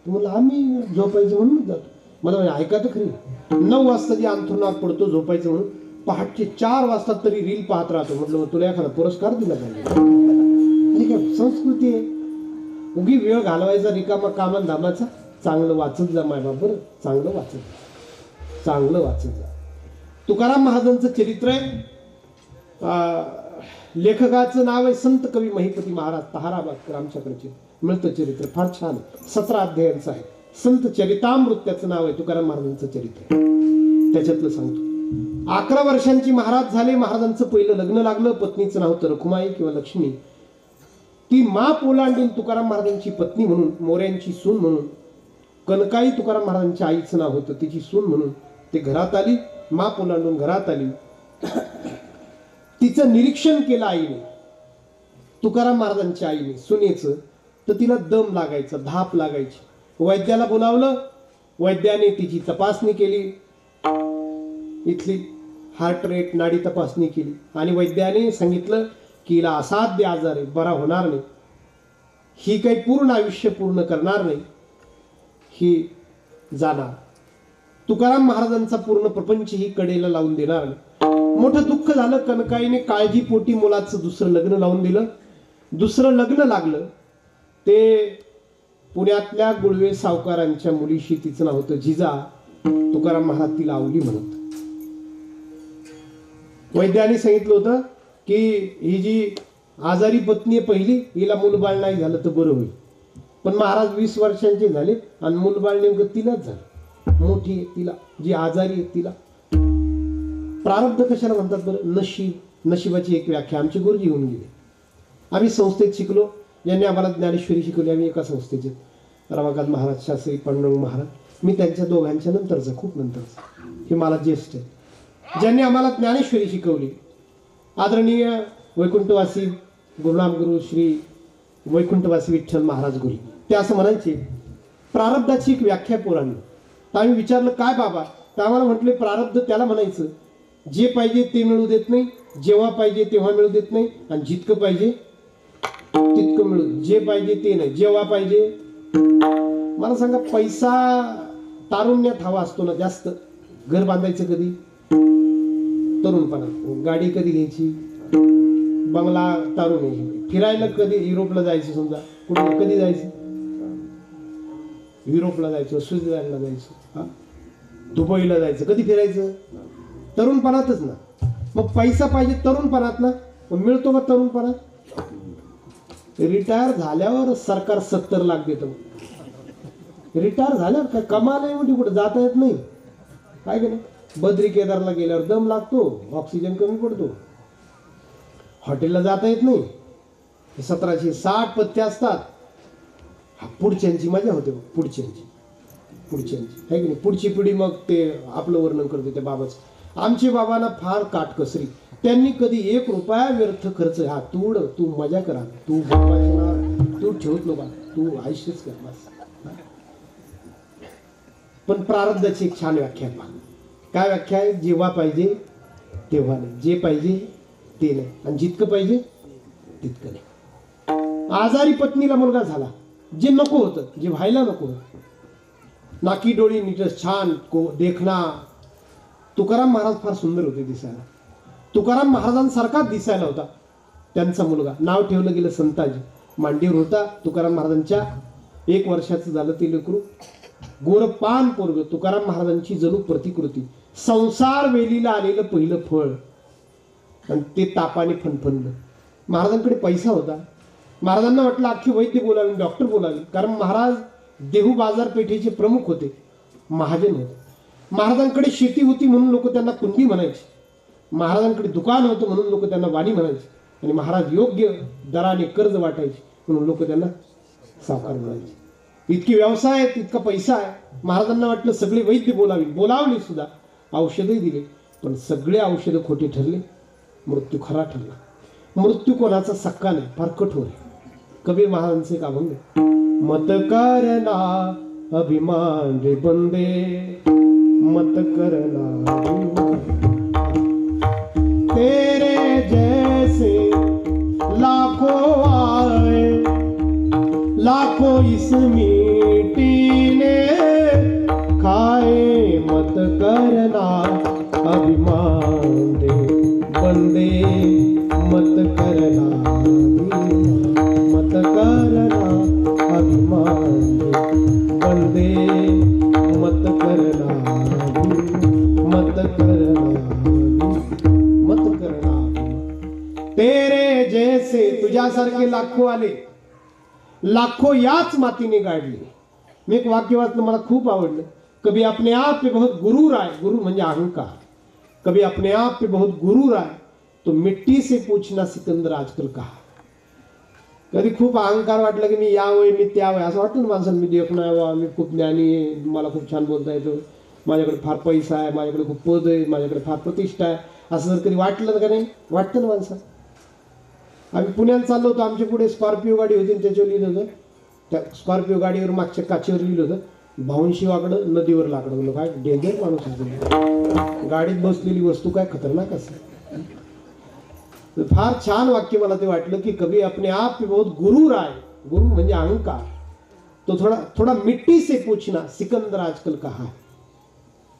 तुम्हाला आम्ही झोपायचं म्हणून जातो. मला ऐका तर खरी, 9 वाजता जी अंथरुणात पडतो झोपायचं म्हणून, पहाटे 4 वाजता तरी रील पाहत राहतो. म्हटलं मग तुला एखादा पुरस्कार दिला पाहिजे. काय संस्कृती आहे. उगी वेळ घालवायचा रिकामा कामान धामाचा. चांगलं वाचत जा माय बाप, बरं चांगलं वाचत जा, चांगलं वाचत जा. तुकाराम महाराजांचं चरित्र आहे. लेखकाचं नाव आहे संत कवी महिपती महाराज, ताहराबादकर. आमच्याकडचे मिळतं चरित्र, फार छान. 17 अध्यायांचं आहे. संत चरितामृत त्याचं नाव आहे. तुकाराम महाराजांचं चरित्र त्याच्यातलं सांगतो. 11 वर्षांची महाराज झाले. महाराजांचं पहिलं लग्न लागलं. पत्नीचं नाव तर रखुमाई किंवा लक्ष्मी. ती माप ओलांडून तुकाराम महाराजांची पत्नी म्हणून, मोऱ्यांची सून म्हणून, कनकाई तुकाराम महाराजांच्या आईचं नाव होतं, तिची सून म्हणून ते घरात आली. माप ओलांडून घरात आली. तिचं निरीक्षण केलं आईने, तुकाराम महाराजांच्या आईने सुनेचं. तर तिला दम लागायचा, धाप लागायची. वैद्याला बोलावलं. वैद्याने तिची तपासणी केली, इथली हार्ट रेट नाडी तपासणी केली, आणि वैद्याने सांगितलं की हिला असाध्य आजार आहे, बरा होणार नाही, ही काही पूर्ण आयुष्य पूर्ण करणार नाही, ही जाणार. तुकाराम महाराजांचा पूर्ण प्रपंच ही कडेला लावून देणार नाही. मोठं दुःख झालं. कनकाईने काळजीपोटी मुलाचं दुसरं लग्न लावून दिलं. दुसरं लग्न लागलं ते पुण्यातल्या गुळवे सावकारांच्या मुलीशी. तिचं नाव होतं जिजा. तुकाराम महाराज तिला आवली म्हणत. वैद्याने सांगितलं होतं की ही जी आजारी पत्नी आहे पहिली, हिला मूलबाळ नाही झालं तर बरं होईल. पण महाराज 20 वर्षांचे झाले आणि मूलबाळ नेमकं तिलाच झालं. मोठी आहे तिला, जी आजारी आहे तिला. प्रारब्ध कशाला म्हणतात बरं? नशीब. नशिबाची एक व्याख्या आमचे गुरुजी येऊन गेले. आम्ही संस्थेत शिकलो, ज्यांनी आम्हाला ज्ञानेश्वरी शिकवली. आम्ही एका संस्थेचे. रमाकांत महाराज शास्त्री पांडुरंग महाराज, मी त्यांच्या दोघांच्या नंतरचा, खूप नंतरचा, हे मला ज्येष्ठ आहे, ज्यांनी आम्हाला ज्ञानेश्वरी शिकवली. आदरणीय वैकुंठवासी गुरुनामगुरु श्री वैकुंठवासी विठ्ठल महाराज गुरु, ते असं म्हणायचे, प्रारब्धाची एक व्याख्या पोरांनी. तर आम्ही विचारलं काय बाबा? तर आम्हाला म्हटले प्रारब्ध त्याला म्हणायचं जे पाहिजे ते मिळू देत नाही, जेव्हा पाहिजे तेव्हा मिळू देत नाही, आणि जितकं पाहिजे तितकं मिळू, जे पाहिजे ते नाही, जेव्हा पाहिजे. मला सांगा, पैसा तारुण्यात हवा असतो ना जास्त. घर बांधायचं कधी? तरुणपणात. गाडी कधी घ्यायची? बंगला तारुण यायची. फिरायला कधी? युरोपला जायचं समजा, कुठे कधी जायचं? युरोपला जायचं, स्वित्झर्लंडला जायचं, हा, दुबईला जायचं. कधी फिरायचं? तरुणपणातच ना. मग पैसा पाहिजे तरुणपणात ना, मग मिळतो का तरुणपणात? रिटायर झाल्यावर सरकार 70 लाख देतं. रिटायर झाल्यावर काय कमाल आहे म्हणजे कुठं जाता येत नाही, काय की नाही. बद्री केदारला गेल्यावर दम लागतो, ऑक्सिजन कमी पडतो, हॉटेलला जाता येत नाही. 1760 पथ्य असतात. पुढच्यांची मजा होते, पुढच्यांची आहे की नाही. पुढची पिढी मग ते आपलं वर्णन करते त्या बाबाच. आमचे बाबांना फार काटकसरी, त्यांनी कधी 1 रुपया व्यर्थ खर्च, हा तू मजा करा, तू ठेवत नका, तू आयुष्यच कर बस. पण प्रारब्धाची एक छान व्याख्या पहा. काय व्याख्या आहे? जेव्हा पाहिजे तेव्हा नाही, जे पाहिजे ते नाही, आणि जितकं पाहिजे तितकं नाही. आजारी पत्नीला मुलगा झाला, जे नको होतं, जे व्हायला नको होतं, नाकी डोळी नीट छान देखना. तुकाराम महाराज फार सुंदर होते दिसायला, तुकाराम महाराजांसारखाच दिसायला होता त्यांचा मुलगा. नाव ठेवलं गेलं संताजी. मांडीवर होता तुकाराम महाराजांच्या, 1 वर्षाचं झालं ते लेकरू. गोरपान पोरग, तुकाराम महाराजांची जणू प्रतिकृती. संसार वेलीला आलेलं पहिलं फळ, आणि ते तापाने फणफणलं. महाराजांकडे पैसा होता. महाराजांना वाटलं अख्खी वैद्य बोलावे, डॉक्टर बोलावे, कारण महाराज देहू बाजारपेठेचे प्रमुख होते, महाजन होते. महाराजांकडे शेती होती म्हणून लोक त्यांना कुंडी म्हणायचे. महाराजांकडे दुकान होतं म्हणून लोक त्यांना वाणी म्हणायचे. आणि महाराज योग्य दराने कर्ज वाटायचे म्हणून लोक त्यांना सावकार म्हणायचे. इतकी व्यवसाय आहे, इतका पैसा आहे. महाराजांना वाटलं सगळे वैद्य बोलावले सुद्धा, औषधही दिले, पण सगळे औषधं खोटे ठरले, मृत्यू खरा ठरला. मृत्यू कोणाचा सक्का नाही, फार कठोर आहे. कबीर महाराजांचे एक अभंग, मत करना अभिमान रे बंदे, मत करना तेरे जैसे लाखों आए, लाखों इस मिट्टी ने खाए, मत करना अभिमान रे बंदे, मत करना अभिमान बंदे, मत करना तेरे जैसे. तुझ्यासारखे लाखो आले, लाखो याच मातीने गाडले. मी एक वाक्य वाचलं, मला खूप आवडलं. कभी अपने आप पे बहुत गुरूर आए, गुरु म्हणजे अहंकार. कभी अपने आप पे बहुत गुरूर आए तो मिट्टी से पूछना सिकंदर आजकल कहा. कधी खूप अहंकार वाटलं की मी यावय, मी त्यावय, असं वाटतं ना माणसाला, मी देखणं यावं, मी खूप ज्ञानी आहे, मला खूप छान बोलता येतं, माझ्याकडे फार पैसा आहे, माझ्याकडे खूप पद आहे, माझ्याकडे फार प्रतिष्ठा आहे, असं जर कधी वाटलं का नाही? वाटतं ना माणसाला. आम्ही पुण्याला चाललो होतो, आमच्या पुढे स्कॉर्पिओ गाडी होती, त्याच्यावर लिहिलं होतं, त्या स्कॉर्पिओ गाडीवर मागच्या काचेवर लिहिलं होतं, भाऊंशी वाकडं नदीवर लाकडं. म्हणलं काय डेंजर माणूस आहे, गाडीत बसलेली वस्तू काय खतरनाक असते. फार छान वाक्य मला ते वाटलं की कभी अपने आप पे बहुत गुरूर आए, गुरु म्हणजे अहंकार, तो थोडा मिट्टी से पूछना सिकंदर आजकल कहा.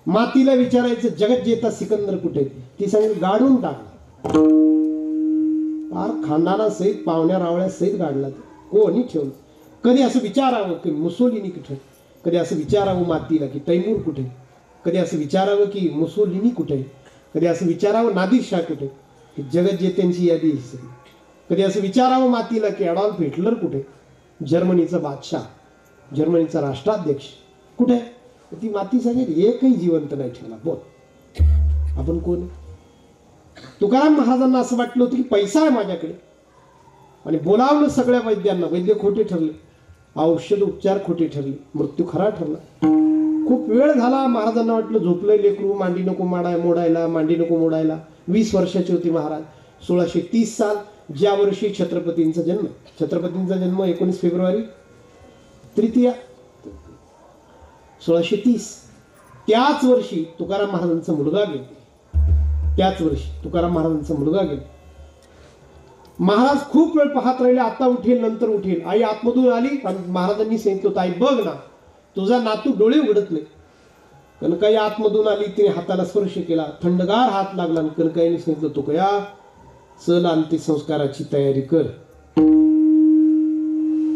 मातीला विचारायचं जगत जेता सिकंदर कुठे, ती सांगेल गाडून टाकला. फार खानदाना सहित, पाहुण्या रावळ्या सहित गाडला, कोणी ठेवलं. कधी असं विचारावं की मुसोलिनी कुठे, कधी असं विचारावं मातीला की तैमूर कुठे, कधी असं विचारावं की मुसोलिनी कुठे, कधी असं विचारावं नादिरशाह कुठे, की जगत जेत्यांची यादी. कधी असं विचारावं मातीला की ॲडॉल्फ हिटलर कुठे, जर्मनीचा बादशाह, जर्मनीचा राष्ट्राध्यक्ष कुठे. ती माती सांगेल एकही जिवंत नाही ठेवला. बोल आपण कोण? तुकाराम महाराजांना असं वाटलं होतं की पैसा आहे माझ्याकडे, आणि बोलावलं सगळ्या वैद्यांना, वैद्य खोटे ठरले. औषध उपचार खोटे ठरले, मृत्यू खरा ठरला. खूप वेळ झाला. महाराजांना वाटलं झोपलंय लेकरू, मांडी नको मोडायला, मांडी नको मोडायला. 20 वर्षाचे होते महाराज. 1630 साल, ज्या वर्षी छत्रपतींचा जन्म. छत्रपतींचा जन्म 19 फेब्रुवारी तृतीया 1630. त्याच वर्षी तुकाराम महाराजांचा मुलगा गेला. त्याच वर्षी तुकाराम महाराजांचा मुलगा गेला. महाराज खूप वेळ पाहत राहिले, आता उठेल नंतर उठेल. आई आतमधून आली आणि महाराजांनी सांगितलं, आई बघ ना, तुझा नातू डोळे उघडत नाही. कनकाई आतमधून आली, तिने हाताला स्पर्श केला, थंडगार हात लागला आणि कनकाईने सांगितलं, तुकया चल अंत्यसंस्काराची तयारी कर.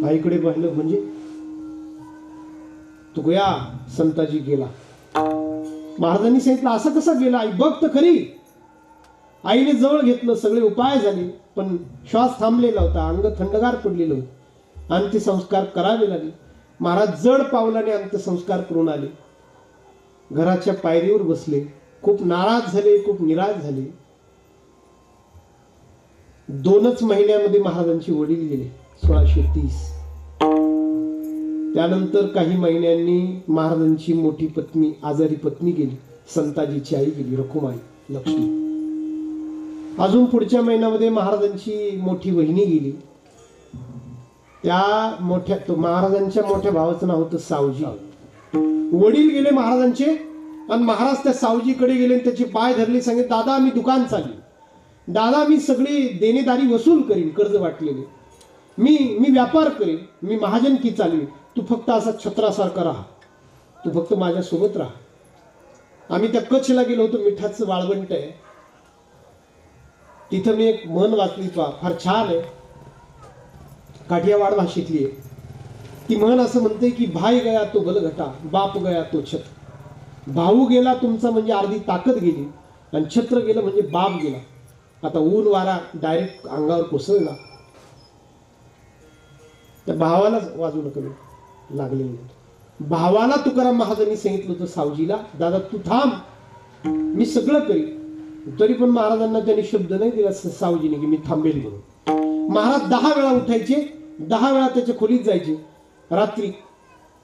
आईकडे पाहिलं म्हणजे तुकया संताजी गेला. महाराजांनी सांगितलं, असं कसं गेला आई, बघ तर खरी. आईने जवळ घेतलं, सगळे उपाय झाले, पण श्वास थांबलेला होता, अंग थंडगार पडलेलं होतं. अंत्यसंस्कार करावे लागले. महाराज जड पावलाने अंत्यसंस्कार करून आले. घराच्या पायरीवर बसले, खूप नाराज झाले, खूप निराश झाले. 2च महिन्यामध्ये महाराजांचे वडील गेले 1630. त्यानंतर काही महिन्यांनी महाराजांची मोठी पत्नी, आजारी पत्नी गेली. संताजीची आई गेली, रखुमाई लक्ष्मी. अजून पुढच्या महिन्यामध्ये महाराजांची मोठी वहिनी गेली. त्या महाराजांच्या मोठ्या भावाचं नाव होतं सावजी. वडील गेले महाराजांचे आणि महाराज त्या सावजीकडे गेले आणि त्याचे पाय धरले. सांगितले, दादा मी दुकान चालली, दादा मी सगळी देणेदारी वसूल करीन, कर्ज वाटलेले, मी व्यापार करेन, मी महाजन की चालवी, तू फक्त असा छत्रासारखा राहा, तू फक्त माझ्यासोबत राहा. आम्ही त्या कच्छला गेलो होतो, मिठाचं वाळवंट आहे तिथं. मी एक म्हण वाचली, फार छान आहे, काठियावाड भाषेतली आहे. ती म्हण असं म्हणते की भाई गया तो बलघटा, बाप गया तो छत्र. भाऊ गेला तुमचा म्हणजे अर्धी ताकद गेली, आणि छत्र गेलं म्हणजे बाप गेला. आता ऊन वारा डायरेक्ट अंगावर कोसळला. त्या भावालाच वाजू नका लागलेलं होतं. भावाला तुकाराम महाराजांनी सांगितलं होतं सावजीला, दादा तू थांब, मी सगळं करीन. तरी पण महाराजांना त्यांनी शब्द नाही दिला सावजीने की मी थांबेल म्हणून. महाराज 10 वेळा उठायचे, 10 वेळा त्याच्या खोलीत जायचे रात्री,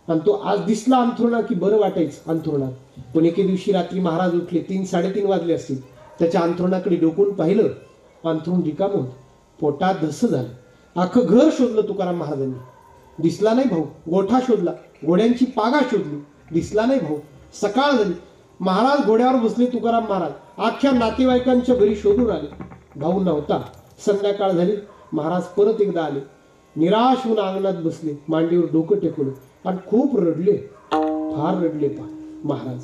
आणि तो आज दिसला अंथरुणात की बरं वाटायचं अंथरुणात. पण एके दिवशी रात्री महाराज उठले, 3-3:30 वाजले असतील. त्याच्या अंथरुणाकडे डोकून पाहिलं, अंथरुण रिकामं होतं, पोटात धस झालं. अख्खं घर शोधलं तुकाराम महाराजांनी, दिसला नाही भाऊ. गोठा शोधला, घोड्यांची पागा शोधली, दिसला नाही भाऊ. सकाळ झाली, महाराज घोड्यावर बसले. तुकाराम महाराज अख्ख्या नातेवाईकांच्या घरी शोधून आले, भाऊ नव्हता. संध्याकाळ झाली, महाराज परत एकदा आले. निराश होऊन अंगणात बसले, मांडीवर डोकं टेकवलं आणि खूप रडले, फार रडले महाराज.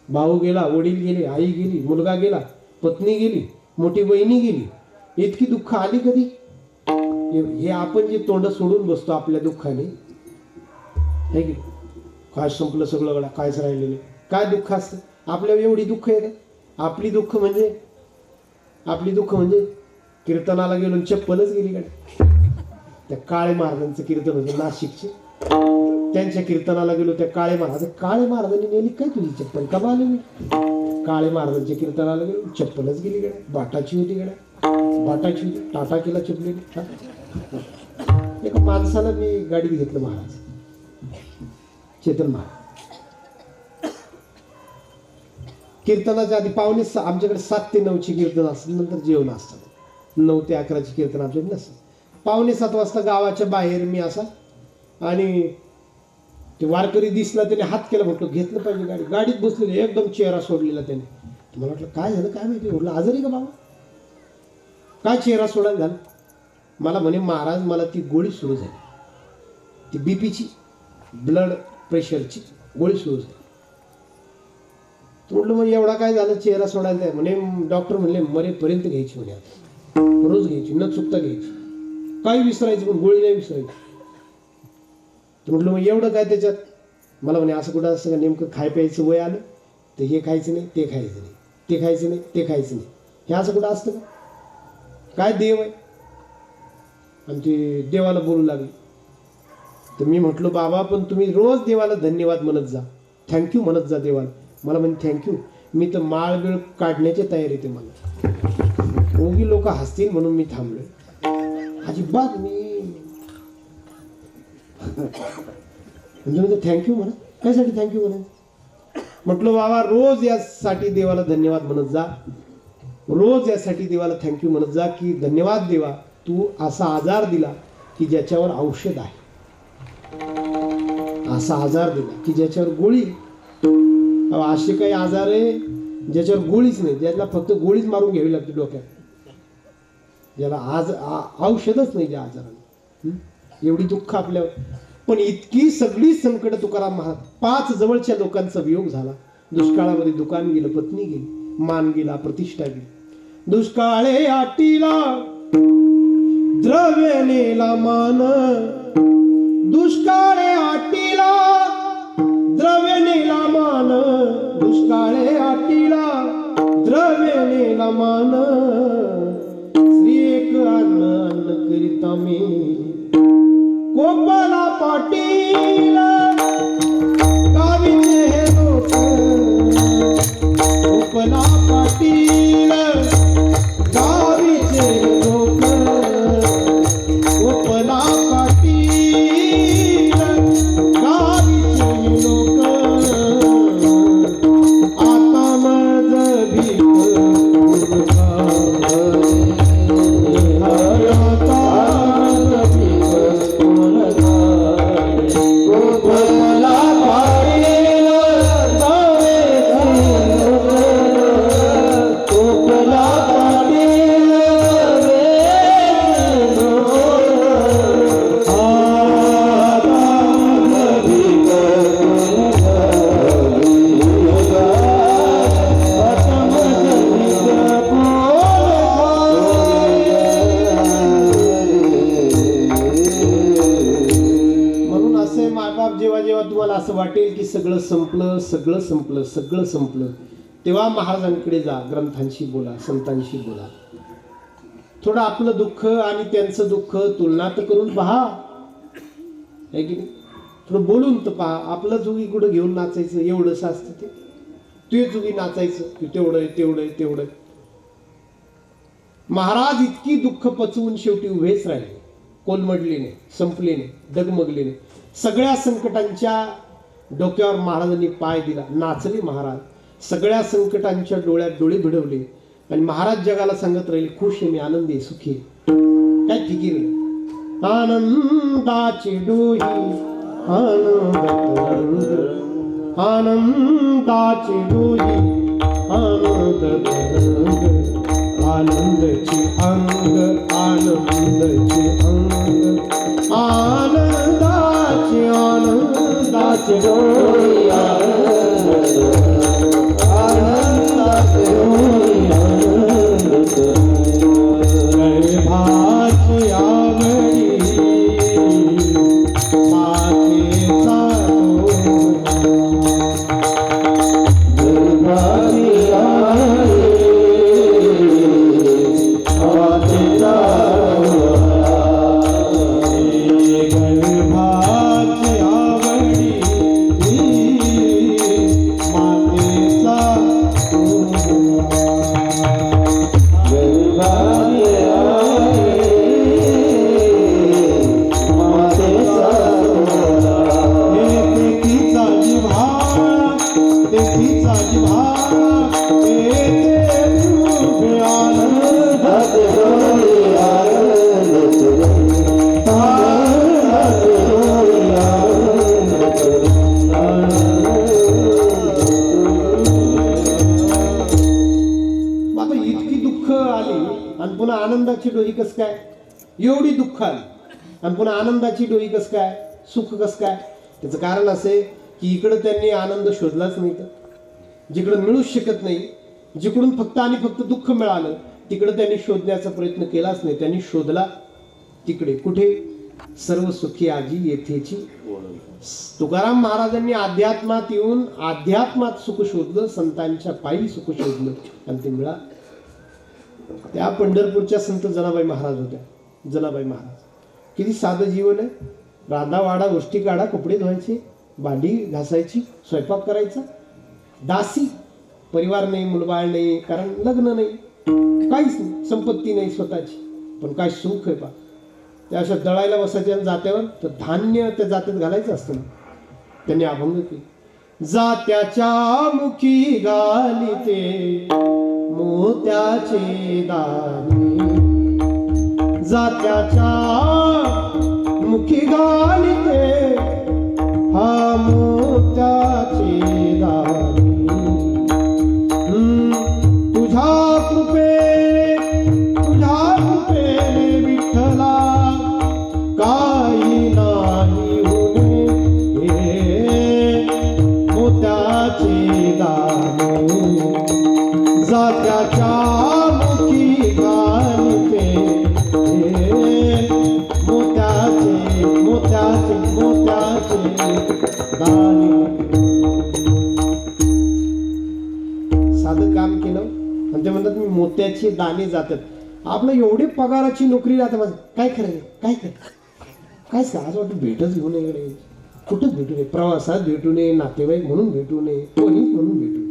भाऊ गेला, वडील गेले, आई गेली, मुलगा गेला, पत्नी गेली, मोठी बहिणी गेली. इतकी दुःख आली कधी? हे आपण जे तोंड सोडून बसतो आपल्या दुःखाने, हे की काय संपलं सगळं गडा, कायच राहिलेलं, काय दुःख असतं आपल्याला? एवढी दुःख येतं. आपली दुःख म्हणजे कीर्तनाला गेलो चप्पलच गेली गाडी. त्या काळे महाराजांचं कीर्तन होतं नाशिकचे, त्यांच्या कीर्तनाला गेलो, त्या काळे महाराजांनी नेली काय तुझी चप्पल? का आली मी? काळे महाराजांच्या कीर्तनाला गेलो, चप्पलच गेली गाड्या. बाटाची होती गाड्या, बाटाची होती, टाटा केला चपलेली. एका माणसाला मी गाडीत घेतलं, महाराज चेतन महाराज. कीर्तनाच्या आधी आमच्याकडे 7 ते 9 कीर्तन असतात, नंतर जेवण असतात. 9 ते 11 कीर्तन आमच्याकडे नसतात. 6:45 वाजता गावाच्या बाहेर मी असा, आणि ते वारकरी दिसला, त्याने हात केला, म्हटलं घेतलं पाहिजे. गाडीत बसलेले, एकदम चेहरा सोडलेला त्याने. मला म्हटलं काय झालं काय माहिती. म्हटलं आजारी का बाबा? काय चेहरा सोडायला झालं? मला म्हणे महाराज मला ती गोळी सुरू झाली, ती बीपीची, ब्लड प्रेशरची गोळी सुरू झाली. म्हटलं मग एवढा काय झालं चेहरा सोडायला? म्हणे डॉक्टर म्हणले मरेपर्यंत घ्यायची, म्हणे आता रोज घ्यायची, न चुकता घ्यायची, काही विसरायचं पण गोळी नाही विसरायची. म्हटलं मग एवढं काय त्याच्यात? मला म्हणे असं कुठं असतं का, नेमकं खाय प्यायचं वय आलं तर हे खायचं नाही, ते खायचं नाही, ते खायचं नाही, ते खायचं नाही, हे असं कुठं असतं का? काय देव आहे? आणि ते देवाला बोलू लागले. तर मी म्हटलो बाबा पण तुम्ही रोज देवाला धन्यवाद म्हणत जा, थँक्यू म्हणत जा देवाला. मला म्हणे थँक्यू, मी तर माळ बिळ काढण्याची तयारी येते मला. ओगी लोक हसतील म्हणून मी थांबलोय. अजिबात मी म्हणजे थँक्यू म्हणा. कायसाठी थँक्यू म्हणा? म्हटलं बाबा रोज यासाठी देवाला धन्यवाद म्हणत जा, रोज यासाठी देवाला थँक्यू म्हणत जा की धन्यवाद देवा, तू असा आजार दिला की ज्याच्यावर औषध आहे, असा आजार दिला की ज्याच्यावर गोळी. असे काही आजार आहे ज्याच्यावर गोळीच नाही, ज्याला फक्त गोळीच मारून घ्यावी लागते डोक्यात, ज्याला औषधच नाही ज्या आजाराला. एवढी दुःख आपल्यावर. पण इतकी सगळी संकट तुकाराम महाराज, 5 जवळच्या लोकांचा वियोग झाला. दुष्काळामध्ये दुकान गेलं, पत्नी गेली, मान गेला, प्रतिष्ठा गेली. दुष्काळे आटीला द्रव्य नेला मान, दुष्काळे आटीला द्रव्य नेला मान, दुष्काळे आटीला द्रव्य नेला मान. श्री एक अन्न करिता मी गोपाला पाटील गावीचे हे लोक, गोपाला पाटील गावीचे लोक, गोपाला पाटील गावीचे लोक. आता मज भीक असं वाटेल की सगळं संपलं, सगळं संपलं, सगळं संपलं, तेव्हा महाराजांकडे जा, ग्रंथांशी बोला, संतांशी बोला. थोडं आपलं दुःख आणि त्यांचं दुःख तुलना तर करून पहा, आहे की नाही? थोडं बोलून तर पहा. आपलं जुगी कुठं घेऊन नाचायचं, एवढंच असतं ते जुगी नाचायचं की तेवढं तेवढं तेवढं. महाराज इतकी दुःख पचवून शेवटी उभेच राहिले, कोलमडले नाही, संपले नाही, डगमगले नाही. सगळ्या संकटांच्या डोक्यावर महाराजांनी पाय दिला, नाचले महाराज. सगळ्या संकटांच्या डोळ्यात डोळे भिडवले आणि महाराज जगाला सांगत राहिले, खुश आहे मी, आनंदी आहे, सुखी आहे, काय फिकीर नाही. आनंदाची डोही आनंद, आनंदाची डोही आनंद, आनंदाची अंग, आनंदाची अंग, आनंदाची आनंदाची डोळी आनंदाची डोळी आनंद. गर्भाची आवडी मातेचा गर्भाची आवडी मातेचा आनंदाची डोही कस काय, एवढी दुःख आली आणि पुन्हा आनंदाची डोही कस काय, सुख कस काय? त्याचं कारण असे की इकडं त्यांनी आनंद शोधलाच नाही, तर जिकडं मिळूच शकत नाही, जिकडून फक्त आणि फक्त दुःख मिळालं तिकडं त्यांनी शोधण्याचा प्रयत्न केलाच नाही. त्यांनी शोधला तिकडे, कुठे? सर्व सुखी आजी येथेची. तुकाराम महाराजांनी अध्यात्मात येऊन अध्यात्मात सुख शोधलं, संतांच्या पायी सुख शोधलं आणि ते मिळालं. त्या पंढरपूरच्या संत जनाबाई महाराज होत्या. जनाबाई महाराज किती साधं जीवन आहे. राधा वाडा गोष्टी काढा, कपडे धुवायचे, भांडी घासायची, स्वयंपाक करायचा, दासी, परिवार नाही, मुलबाळ नाही, कारण लग्न नाही, काहीच नाही, संपत्ती नाही स्वतःची, पण काय सुख आहे पा. त्या अशा दळायला बसायच्या जात्यावर, तर धान्य त्या जात्यात घालायचं असतं ना. त्यांनी अभंग केले. जात्याच्या मुखी घालिते मोत्याचे दाणे, जात्याच्या मुखी घालिते हा मोत्याचे दाणे. तुझ्या कृपेने विठ्ठला काही नाही होणे, मोत्याचे दाणे जात्याच्या मुखी घालिते मोत्याचे मोत्याचे मोत्याचे दाणे. साधं काम केलं आणि ते म्हणतात मी मोत्याचे दाणे जातात. आपलं एवढे पगाराची नोकरी राहते, माझं काय खरं काय काय आज वाटतं भेटच घेऊ नये इकडे, कुठंच भेटू नये, प्रवासात भेटू नये, नातेवाईक म्हणून भेटू नये, कोणी म्हणून भेटू नये.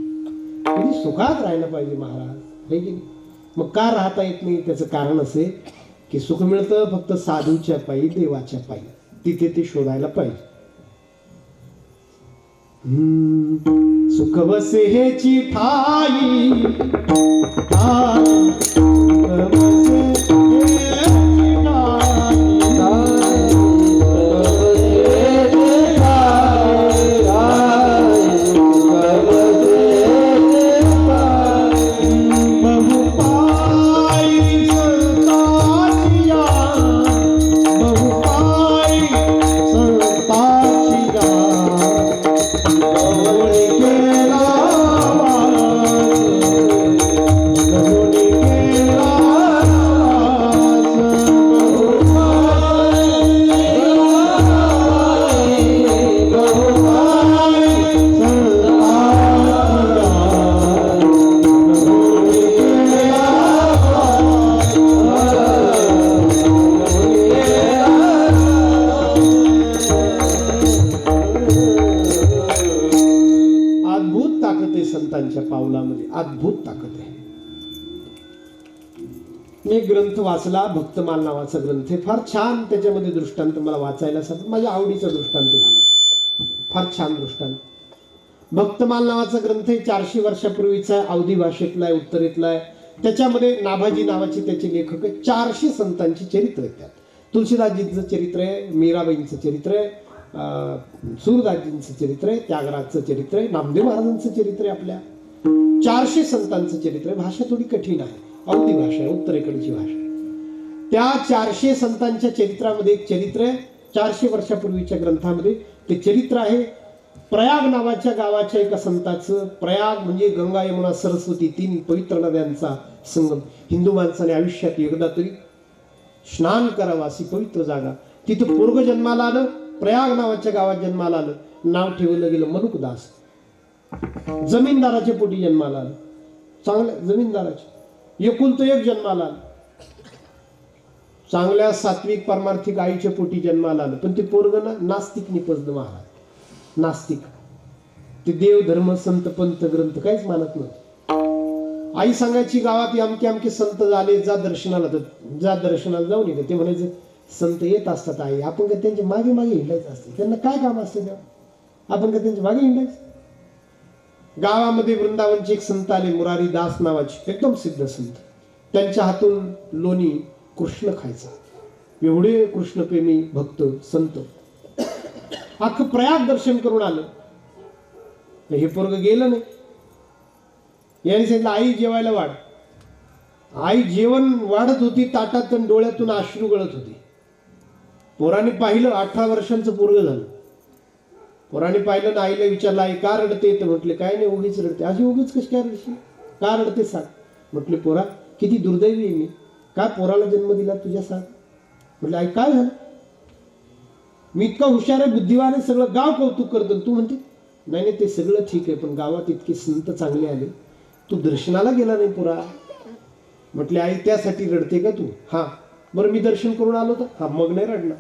कधी सुखात राहायला पाहिजे महाराज, हे की नाही. मग का राहता येत नाही? त्याचं कारण असे की सुख मिळतं फक्त साधूच्या पायी, देवाच्या पायी, तिथे ते शोधायला पाहिजे. सुख बसे हेची ठाई, संतांच्या पावलामध्ये अद्भुत ताकद आहे. मी ग्रंथ वाचला, भक्तमाल नावाचा ग्रंथ आहे, फार छान. त्याच्यामध्ये दृष्टांत मला वाचायला सांगितलं, माझ्या आवडीचा दृष्टांत झाला, फार छान दृष्टांत. भक्तमाल नावाचा ग्रंथ आहे, 400 वर्षापूर्वीचा, अवधी भाषेतला आहे, उत्तरेतला आहे. त्याच्यामध्ये नाभाजी नावाचे त्याचे लेखक आहे. 400 संतांची चरित्र आहेत त्यात. तुलसीदासजींचं चरित्र आहे, मीराबाईंचं चरित्र आहे, सूरदासजींचं चरित्र आहे, त्यागराजचं चरित्र आहे, नामदेव महाराजांचं चरित्र आहे. आपल्या 400 संतांचं चरित्र आहे. भाषा थोडी कठीण आहे, अवधी भाषा आहे, उत्तरेकडची भाषा. त्या 400 संतांच्या चरित्रामध्ये एक चरित्र आहे, 400 वर्षापूर्वीच्या ग्रंथामध्ये ते चरित्र आहे. प्रयाग नावाच्या गावाच्या एका संताचं, प्रयाग म्हणजे गंगा यमुना सरस्वती 3 पवित्र नद्यांचा संगम. हिंदू माणसाने आयुष्यात एकदा तरी स्नान करावं अशी पवित्र जागा. तिथं पूर्व जन्माला आलं, प्रयाग नावाच्या गावात जन्माला आलं. नाव ठेवलं गेलं मनुकदास. जमीनदाराच्या पोटी जन्माला आलं, चांगल्या जमीनदाराच्या, एकुलतं एक जन्माला आलं, चांगल्या सात्विक परमार्थिक आईच्या पोटी जन्माला आलं. पण ते पोरग नास्तिक निपजलं महाराज, नास्तिक. ते देव धर्म संत पंत ग्रंथ काहीच मानत नव्हतं. आई सांगायची गावात अमके अमके संत झाले, जा दर्शनाला. तर जा दर्शनाला जाऊ नये. ते म्हणायचे संत येत असतात आई, आपण का त्यांच्या मागे मागे हिंडायचं असते, त्यांना काय काम असतं तेव्हा, आपण का त्यांच्या मागे हिंडायचं. गावामध्ये वृंदावनचे एक संत आले, मुरारी दास नावाचे, एकदम सिद्ध संत. त्यांच्या हातून लोणी कृष्ण खायचा. एवढे कृष्णप्रेमी भक्त संत. अख्खं प्रयाग दर्शन करून आलं. हे पोरग गेलं नाही. याने सांगितलं आई जेवायला वाढ. आई जेवण वाढत होती ताटात, डोळ्यातून अश्रू गळत होते. पोराने पाहिलं, 18 वर्षांचं पोरग झालं. पोराने पाहिलं ना, आईला विचारलं आई का रडते? तर म्हटले काय नाही, उगीच रडते. अशी उगीच कशी काय रडशी, का रडते सांग. म्हटले पोरा किती दुर्दैवी आहे मी, का पोराला जन्म दिला तुझ्या सांग. म्हटलं आई काय झालं? मी इतका हुशार आहे, बुद्धिवान आहे, सगळं गाव कौतुक करतो. तू म्हणते नाही नाही ते सगळं ठीक आहे, पण गावात इतके संत चांगले आले, तू दर्शनाला गेला नाही पोरा. म्हटले आई त्यासाठी रडते का तू? हा बरं मी दर्शन करून आलो तर हा मग नाही रडणार.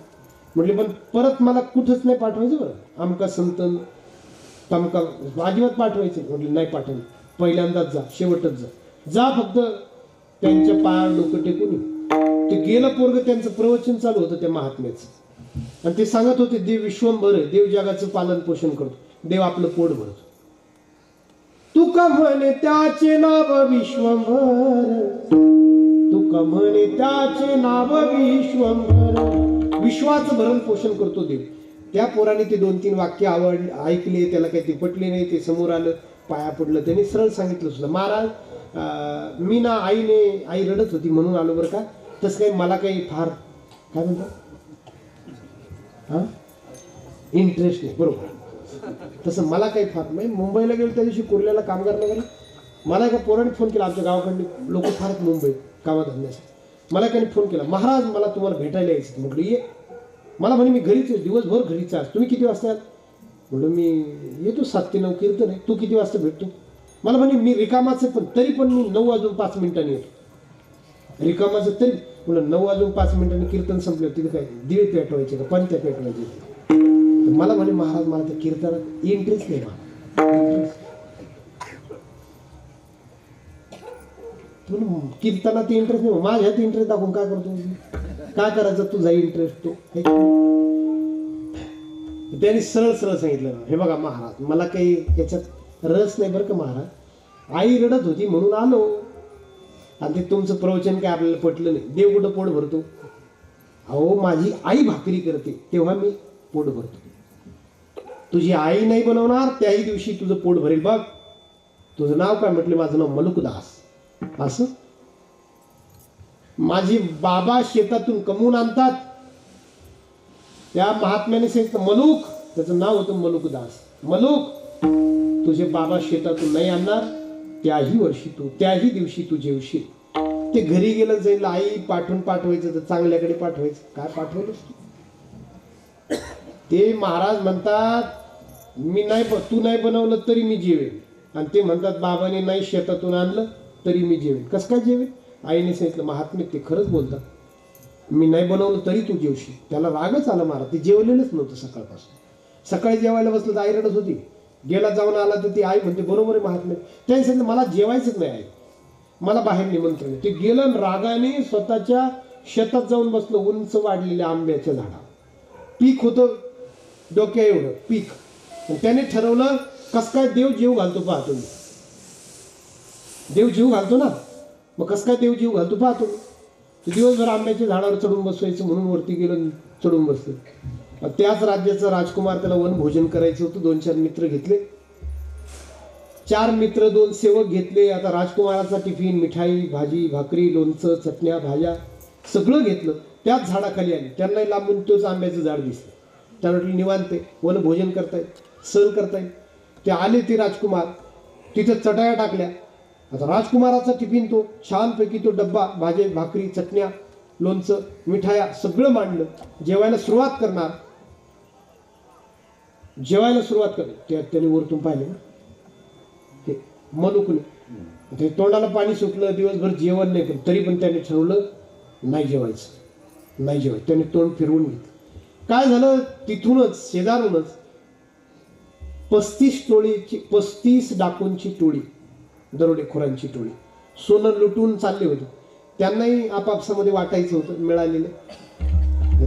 म्हटले पण परत मला कुठंच नाही पाठवायचं बरं, आमका संत तमका अजिबात पाठवायचं. म्हटले नाही पाठवलं, पहिल्यांदाच जा, शेवटच जा, जा फक्त त्यांच्या पायावर डोकं टेकून. ते गेलं पोरग, त्यांचं प्रवचन चालू होतं त्या महात्म्याचं, आणि ते सांगत होते देव विश्वंभर आहे, देव जगाचं पालन पोषण करतो, देव आपलं पोट भरतो. तुका म्हणे त्याचे नाव विश्वंभर, तुका म्हणे त्याचे नाव विश्वंभर, विश्वाचं भरण पोषण करतो देव. त्या पोराने ते 2-3 वाक्य ऐकले, त्याला काही ते पटले नाही, ते समोर आलं, पाया पडलं, त्यांनी सरळ सांगितलं सुद्धा, महाराज मी ना आई रडत होती म्हणून आलो बरं का, तसं काही मला काही फार काय म्हणतो इंटरेस्ट नाही. बरोबर, तसं मला काही फार नाही. मुंबईला गेलो त्या दिवशी कुर्ल्याला कामगार नगर, मला एका पोराने फोन केला, आमच्या गावाकडे लोक फारच मुंबईत कामाधंद्यासाठी, मला काही फोन केला, महाराज मला तुम्हाला भेटायला यायचं. म्हटलं ये. मला म्हणे मी घरीच आहे, दिवसभर घरीच आहे, तुम्ही किती वाजता? म्हटलं मी येतो 7 ते 9 कीर्तन आहे, तू किती वाजता भेटतो? मला म्हणे मी रिकामाच आहे, पण तरी पण मी 9 वाजून 5 मिनिटांनी येतो. रिकामाचं तरी म्हटलं 9 वाजून 5 मिनिटांनी कीर्तन संपलं, तिथे काय दिवे पेटवायचे का पंत्या पेटवायचे? मला म्हणे महाराज मला त्या कीर्तनात इंटरेस्ट नाही, मला कीर्तनात इंटरेस्ट नाही, माझ्यात इंटरेस्ट दाखवून काय करतो? काय करायचं तुझा इंटरेस्ट तो? त्यांनी सरळ सांगितलं, हे बघा महाराज मला काही याच्यात रस नाही बरं का महाराज, आई रडत होती म्हणून आलो, आणि ते तुमचं प्रवचन काय आपल्याला पटलं नाही. देव कुठं पोट भरतो? अहो माझी आई भाकरी करते तेव्हा मी पोट भरतो, तुझी आई नाही बनवणार त्याही दिवशी तुझं पोट भरेल. बघ तुझं नाव काय? म्हटलं माझं नाव मलुकदास. असं माझी बाबा शेतातून कमवून आणतात, त्या महात्म्याने सांगितलं मलूक, त्याचं नाव होतं मलुकदास. मलूक तुझे बाबा शेतातून नाही आणणार त्याही वर्षी तू त्याही दिवशी तू जेवशील. ते घरी गेलं जाईल, आई पाठवायचं तर चांगल्याकडे पाठवायचं, काय पाठवलं? ते महाराज म्हणतात मी नाही, तू नाही बनवलं तरी मी जेवेन, आणि ते म्हणतात बाबाने नाही शेतातून आणलं तरी मी जेवेन. कसं काय जेवेन? आईने सांगितलं महात्मे ते खरंच बोलतात, मी नाही बनवलं तरी तू जेवशील. त्याला रागच आला महाराज, ते जेवलेलंच नव्हतं सकाळपासून. सकाळी जेवायला बसलं तर आई रडत होती, गेला जाऊन आला तर ती आई म्हणते बरोबर आहे महात्मे. त्यांनी सांगितलं मला जेवायचंच नाही आई, मला बाहेर निमंत्रण. ते गेलं रागाने स्वतःच्या शेतात जाऊन बसलं, उंच वाढलेल्या आंब्याच्या झाडावर. पीक होतं डोक्या एवढं पीक, त्याने ठरवलं कस काय देव जीव घालतो पाहतो मी. देव जीव घालतो ना, मग कसं काय देव जीव घालतो पाहतो मी. दिवसभर आंब्याच्या झाडावर चढून बसवायचं म्हणून वरती गेलं, चढून बसलं. त्याच राज्याचा राजकुमार, त्याला वनभोजन करायचं होतं. 2-4 मित्र घेतले, 4 मित्र 2 सेवक घेतले. आता राजकुमाराचा टिफिन, मिठाई, भाजी, भाकरी, लोणचं, चटण्या, भाज्या सगळं घेतलं. त्याच झाडाखाली आले, त्यांनाही लांबून तोच आंब्याचं झाड दिसलं. त्यांना वाटलं निवांत वनभोजन करतायत, सण करतायत. ते आले ते राजकुमार, तिथं चटाया टाकल्या. आता राजकुमाराचा टिफिन तो छानपैकी तो डब्बा, भाजी, भाकरी, चटण्या, लोणचं, मिठाया सगळं मांडलं. जेवायला सुरुवात करणार, त्याने वरतून पाहिलं ते मलुकने, ते तोंडाला पाणी सुटलं. दिवसभर जेवण नाही, पण तरी पण त्याने ठरवलं नाही जेवायचं. त्याने तोंड फिरवून घेतलं. काय झालं, तिथूनच शेजारूनच 35 डाकूंची टोळी, दरोडेखोरांची टोळी सोनं लुटून चालले होते. त्यांनाही आपापसामध्ये वाटायचं होतं मिळालेलं.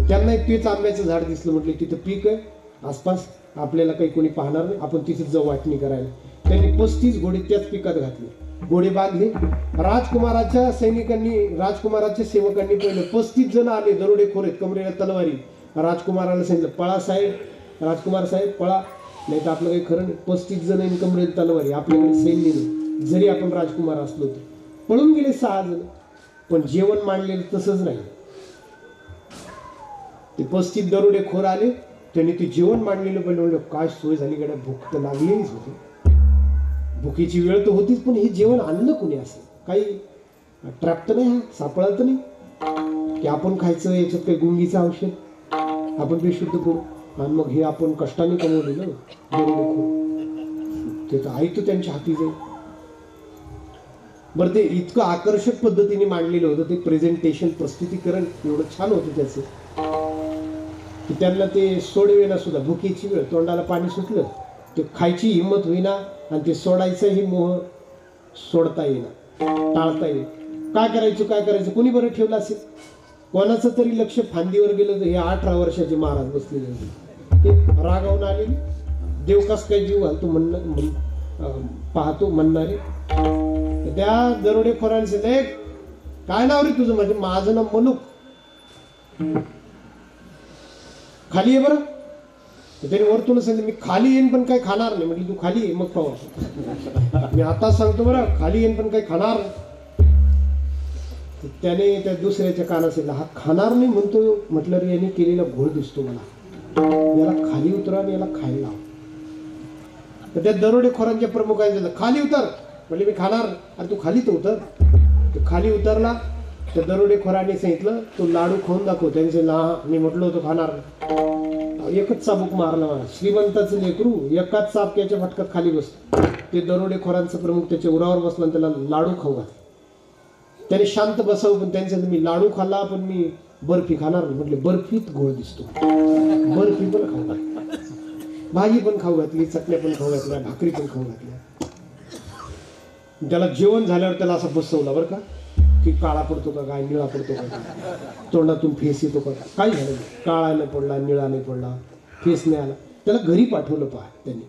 त्यांनाही तेच आंब्याचं झाड दिसलं. म्हटलं तिथं पीक आहे आसपास, आपल्याला काही कोणी पाहणार नाही, आपण तिथेच जाऊ वाटणी करायला. त्यांनी 35 घोडे त्याच पिकात घातले, घोडे बांधले. राजकुमाराच्या सैनिकांनी, राजकुमाराच्या सेवकांनी पाहिलं 35 जण आले, दरोडेखोर आहेत, कमरेला तलवारी. राजकुमाराला सांगितलं पळा साहेब, राजकुमार साहेब पळा, नाही तर आपलं काही खरं नाही. 35 जण आहेत, कमरेला तलवारी, आपल्याकडे सैन्य नाही, जरी आपण राजकुमार असलो तर. पळून गेले 6 जण. पण जेवण मांडलेलं तसंच नाही. ते 35 दरोडेखोर आले, त्यांनी ते जेवण मांडलेलं पहिलं. म्हणलं काय सोय झाली गड्या, भूक तर लागलेलीच होती, भुकीची वेळ तर होतीच, पण हे जेवण आणलं कुणी? असं काही ट्रॅप तर नाही, हा सापळा तर नाही की आपण खायचं, याच्यात काही गुंगीचं औषध आपण ते शुद्ध करू, आणि मग हे आपण कष्टाने कमवलेलं दरोडेखोर, ते तर ऐकतो त्यांच्या हाती जाईल. बरं, ते इतकं आकर्षक पद्धतीने मांडलेलं होतं, ते प्रेझेंटेशन, प्रस्तुतीकरण एवढं छान होतं त्याचं की त्यांना ते सोडवेना सुद्धा. भुकेची वेळ, तोंडाला पाणी सुटलं, ते खायची हिंमत होईना, आणि ते सोडायचंही मोह सोडता येईना, टाळता येईल. काय करायचं कुणी बरं ठेवलं असेल? कोणाचं तरी लक्ष फांदीवर गेलं तर हे 18 वर्षाचे महाराज बसलेले होते. ते रागावून आलेले, देव कस काय जीव घालतो पाहतो म्हणणारे. त्या दरोडेखोरांनी सांगितलं, काय नाव रे तुझं? म्हणजे माझं नाव मनुक. खाली ये बरं. त्याने वरतून सांगितलं, मी खाली येईन पण काही खाणार नाही. म्हटलं तू खाली ये मग पाहू. मी आता सांगतो बरं, खाली येईन पण काही खाणार. त्याने त्या दुसऱ्याच्या कानात सांगितलं, हा खाणार नाही म्हणतो. म्हटलं रे याने केलेला घोळ दिसतो मला, याला खाली उतरा आणि याला खायला लाव. तर त्या दरोडेखोरांच्या प्रमुखाने सांगितलं, खाली उतर. म्हणजे मी खाणार. अरे तू खाली तर उतर. तो खाली उतरला. त्या दरोडेखोराने सांगितलं, तो लाडू खाऊन दाखव. त्यांनी सांगितलं, हा मी म्हटलं होतो खाणार. एकच चाबूक मारला मला. श्रीमंताचं लेकरू एकाच चाबक्याच्या फटक्यात खाली बसतो. ते दरोडेखोरांचा प्रमुख त्याच्या उरावर बसला आणि त्याला लाडू खाऊ घातला. त्याने शांत बसावं, पण त्यांनी सांगितलं, मी लाडू खाल्ला पण मी बर्फी खाणार नाही. म्हटले बर्फीत गोळ दिसतो. बर्फी पण खाऊ घातली, भाजी पण खाऊ घातली, चटण्या पण खाऊ घातल्या, भाकरी पण खाऊ घातल्या. त्याला जेवण झाल्यावर त्याला असं बसवलं बरं का, की काळा पडतो का काय, निळा पडतो का, तोंडातून फेस येतो का, काय झालं. काळा नाही पडला, निळा नाही पडला, फेस नाही आला. त्याला घरी पाठवलं पहा त्यांनी.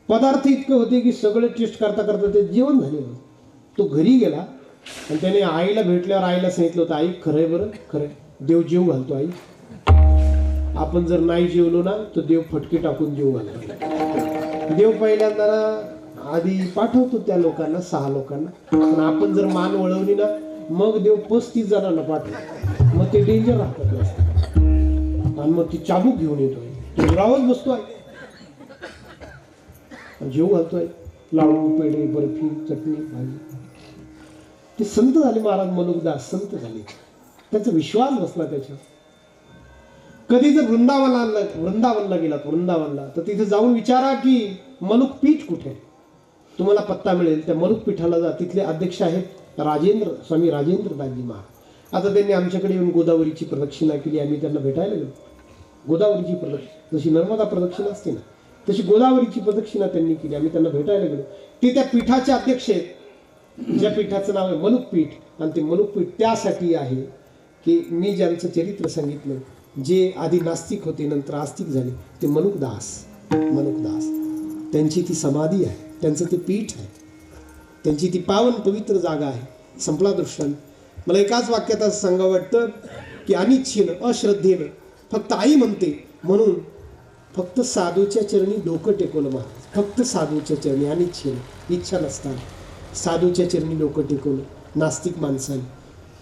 पदार्थ इतके होते की सगळे टेस्ट करता करता ते जेवण झालेलं. तो घरी गेला आणि त्याने आईला भेटल्यावर आईला सांगितलं होतं, आई खरंय बरं, खरंय देव जेव घालतो. आई आपण जर नाही जेवलो ना तर देव फटके टाकून जेव घालतो. देव पहिल्यांदा आधी पाठवतो त्या लोकांना, 6 लोकांना. पण आपण जर मान वळवली ना मग देव 35 जणांना पाठवतो. मग ते डेंजर राहतात. आणि मग ती चाबूक घेऊन येतोय, रावच बसतोय, जेव घालतोय. लाडू, पेढे, बर्फी, चटणी, भाजी. ते संत झाले महाराज मनुकदास, संत झाले. त्याचा विश्वास बसला त्याच्यावर. कधी जर वृंदावनला गेलात, वृंदावनला, तर तिथे जाऊन विचारा की मनुक पीठ कुठे आहे, तुम्हाला पत्ता मिळेल. त्या मनुक पीठाला जा. तिथले अध्यक्ष आहेत स्वामी राजेंद्रदासजी महाराज. आता त्यांनी आमच्याकडे येऊन गोदावरीची प्रदक्षिणा केली. आम्ही त्यांना भेटायला गेलो. गोदावरीची प्रदक्षिणा जशी नर्मदा प्रदक्षिणा असते ना, तशी गोदावरीची प्रदक्षिणा त्यांनी केली. आम्ही त्यांना भेटायला गेलो. ते त्या पीठाचे अध्यक्ष आहेत, ज्या पीठाचं नाव आहे मनुक पीठ. आणि ते मनुक पीठ त्यासाठी आहे की मी ज्यांचं चरित्र सांगितलं, जे आधी नास्तिक होते नंतर आस्तिक झाले, ते मनुकदास. त्यांची ती समाधी आहे, त्यांचं ते पीठ आहे, त्यांची ती पावन पवित्र जागा आहे. संपला दृष्टांत. मला एकाच वाक्यात असं सांगावं वाटतं की अनिच्छेनं, अश्रद्धेनं, फक्त आई म्हणते म्हणून फक्त साधूच्या चरणी डोकं टेकवलं महाराज. फक्त साधूच्या चरणी, अनिच्छेनं, इच्छा नसताना साधूच्या चरणी डोकं टेकवलं नास्तिक माणसाने,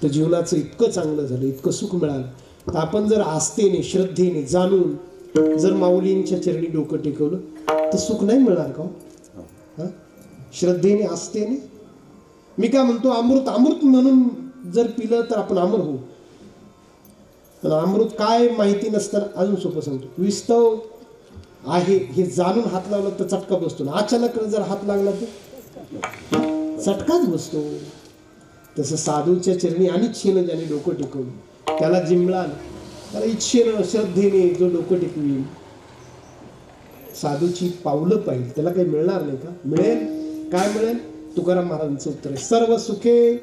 तर जीवनाचं इतकं चांगलं झालं, इतकं सुख मिळालं. तर आपण जर आस्थेने, श्रद्धेने, जाणून जर माऊलींच्या चरणी डोकं टेकवलं तर सुख नाही मिळणार का? श्रद्धेने, आस्थेने. मी काय म्हणतो, अमृत म्हणून जर पिलं तर आपण अमर होऊ. अमृत काय माहिती नसताना, अजून सोपं सांगतो, विस्तव आहे हे जाणून हात लावला तर चटका बसतो ना. अचानक जर हात लागला तर चटकाच बसतो. तसं साधूच्या चरणी अनिच्छेनं ज्याने डोकं टेकवलं त्याला जे मिळालं, त्याला इच्छेनं, श्रद्धेने जो डोकं टेकवी, साधूची पावलं पाहिजे, त्याला काही मिळणार नाही का? मिळेल. काय मिळेल? तुकाराम महाराजांचं उत्तर आहे, सर्व सुखे.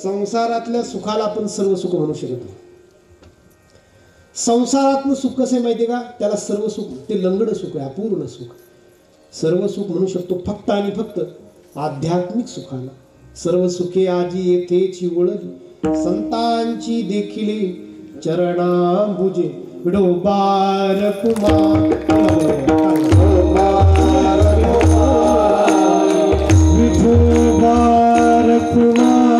संसारातल्या सुखाला आपण सर्व सुख म्हणू शकत नाही. संसारातलं सुख कसं आहे माहिती आहे का? त्याला सर्व सुख, ते लंगड सुख आहे, अपूर्ण सुख. सर्व सुख म्हणू शकतो फक्त आणि फक्त आध्यात्मिक सुखाला. सर्व सुखे आजी येथेची ओळख, संतांची देखील चरणांबुजे. विडोबार कुमार विठोबार कुमार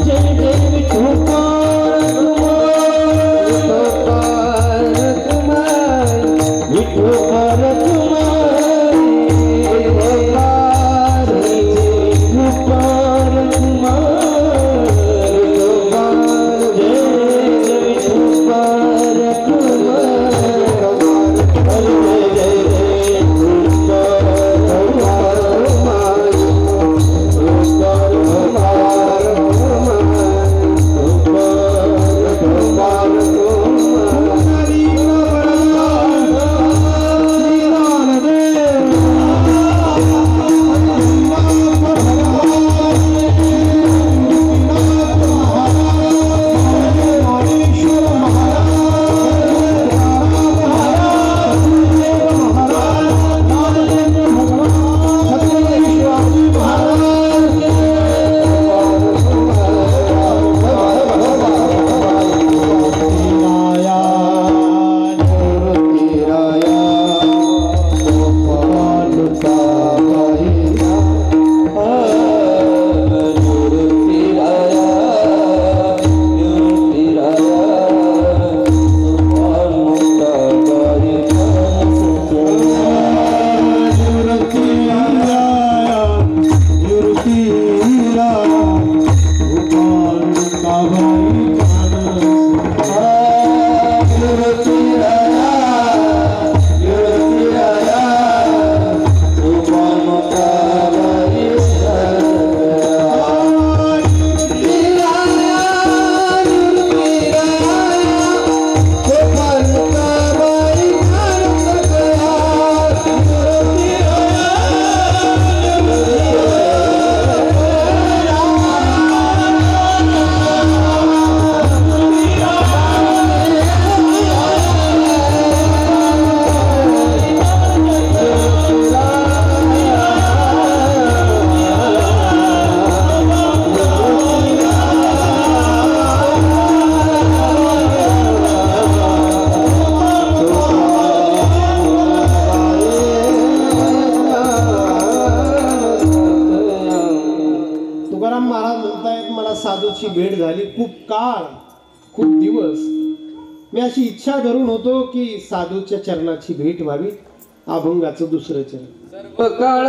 जय जय विठोबा तुकाराम महाराज म्हणतायत मला साधूची भेट झाली खूप काळ खूप दिवस, मी अशी इच्छा धरून होतो की साधूच्या चरणाची भेट व्हावी. अभंगाचं दुसरं चरण. काळ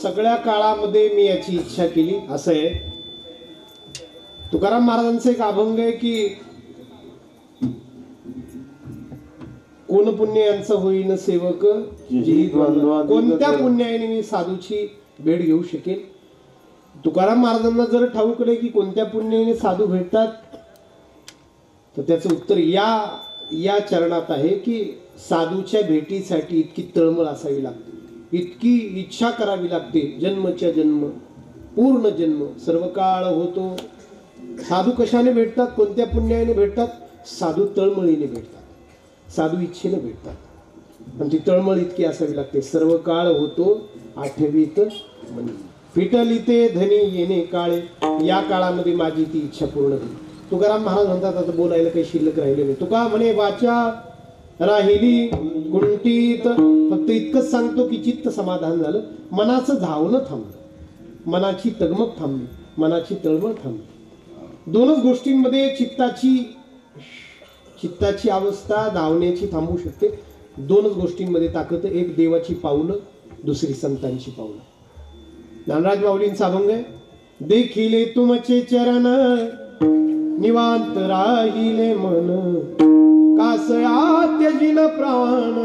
सगळ्या काळामध्ये मी याची इच्छा केली. असं आहे तुकाराम महाराजांचं एक अभंग आहे की कोण पुण्य यांचं होईन सेवक जी द्वंद्वा, कोणत्या पुण्याने मी साधूची भेट घेऊ शकेल. तुकाराम महाराजांना जर ठाऊक आहे की कोणत्या पुण्याने साधू भेटतात तर त्याचं उत्तर या चरणात आहे की साधूच्या भेटीसाठी इतकी तळमळ असावी लागते, इतकी इच्छा करावी लागते. जन्मच्या जन्म पूर्ण जन्म सर्व काळ होतो. साधू कशाने भेटतात, कोणत्या पुण्याने भेटतात? साधू तळमळीने भेटतात, साधू इच्छेने भेटतात. पण ती तळमळ इतकी असावी लागते. सर्व काळ होतो आठवीत मनी, फिटलिते धनी येणे काळे. या काळामध्ये माझी ती इच्छा पूर्ण झाली. तुकाराम महाराज म्हणतात आता बोलायला काही शिल्लक राहिले नाही. तुका म्हणे वाचा राहिली कुंठित, फक्त इतकंच सांगतो की चित्त समाधान झालं, मनाचं धावणं थांबलं, मनाची तगमग थांबली, मनाची तळमळ थांबली. दोनच गोष्टींमध्ये चित्ताची अवस्था धावण्याची थांबू शकते. दोनच गोष्टींमध्ये ताकद, एक देवाची पावलं, दुसरी संतांची पावलं. ज्ञानराज माऊलींचा अभंग आहे. देखिले तुमचे चरण निवांत राहिले मन, कासया त्यजिन प्राण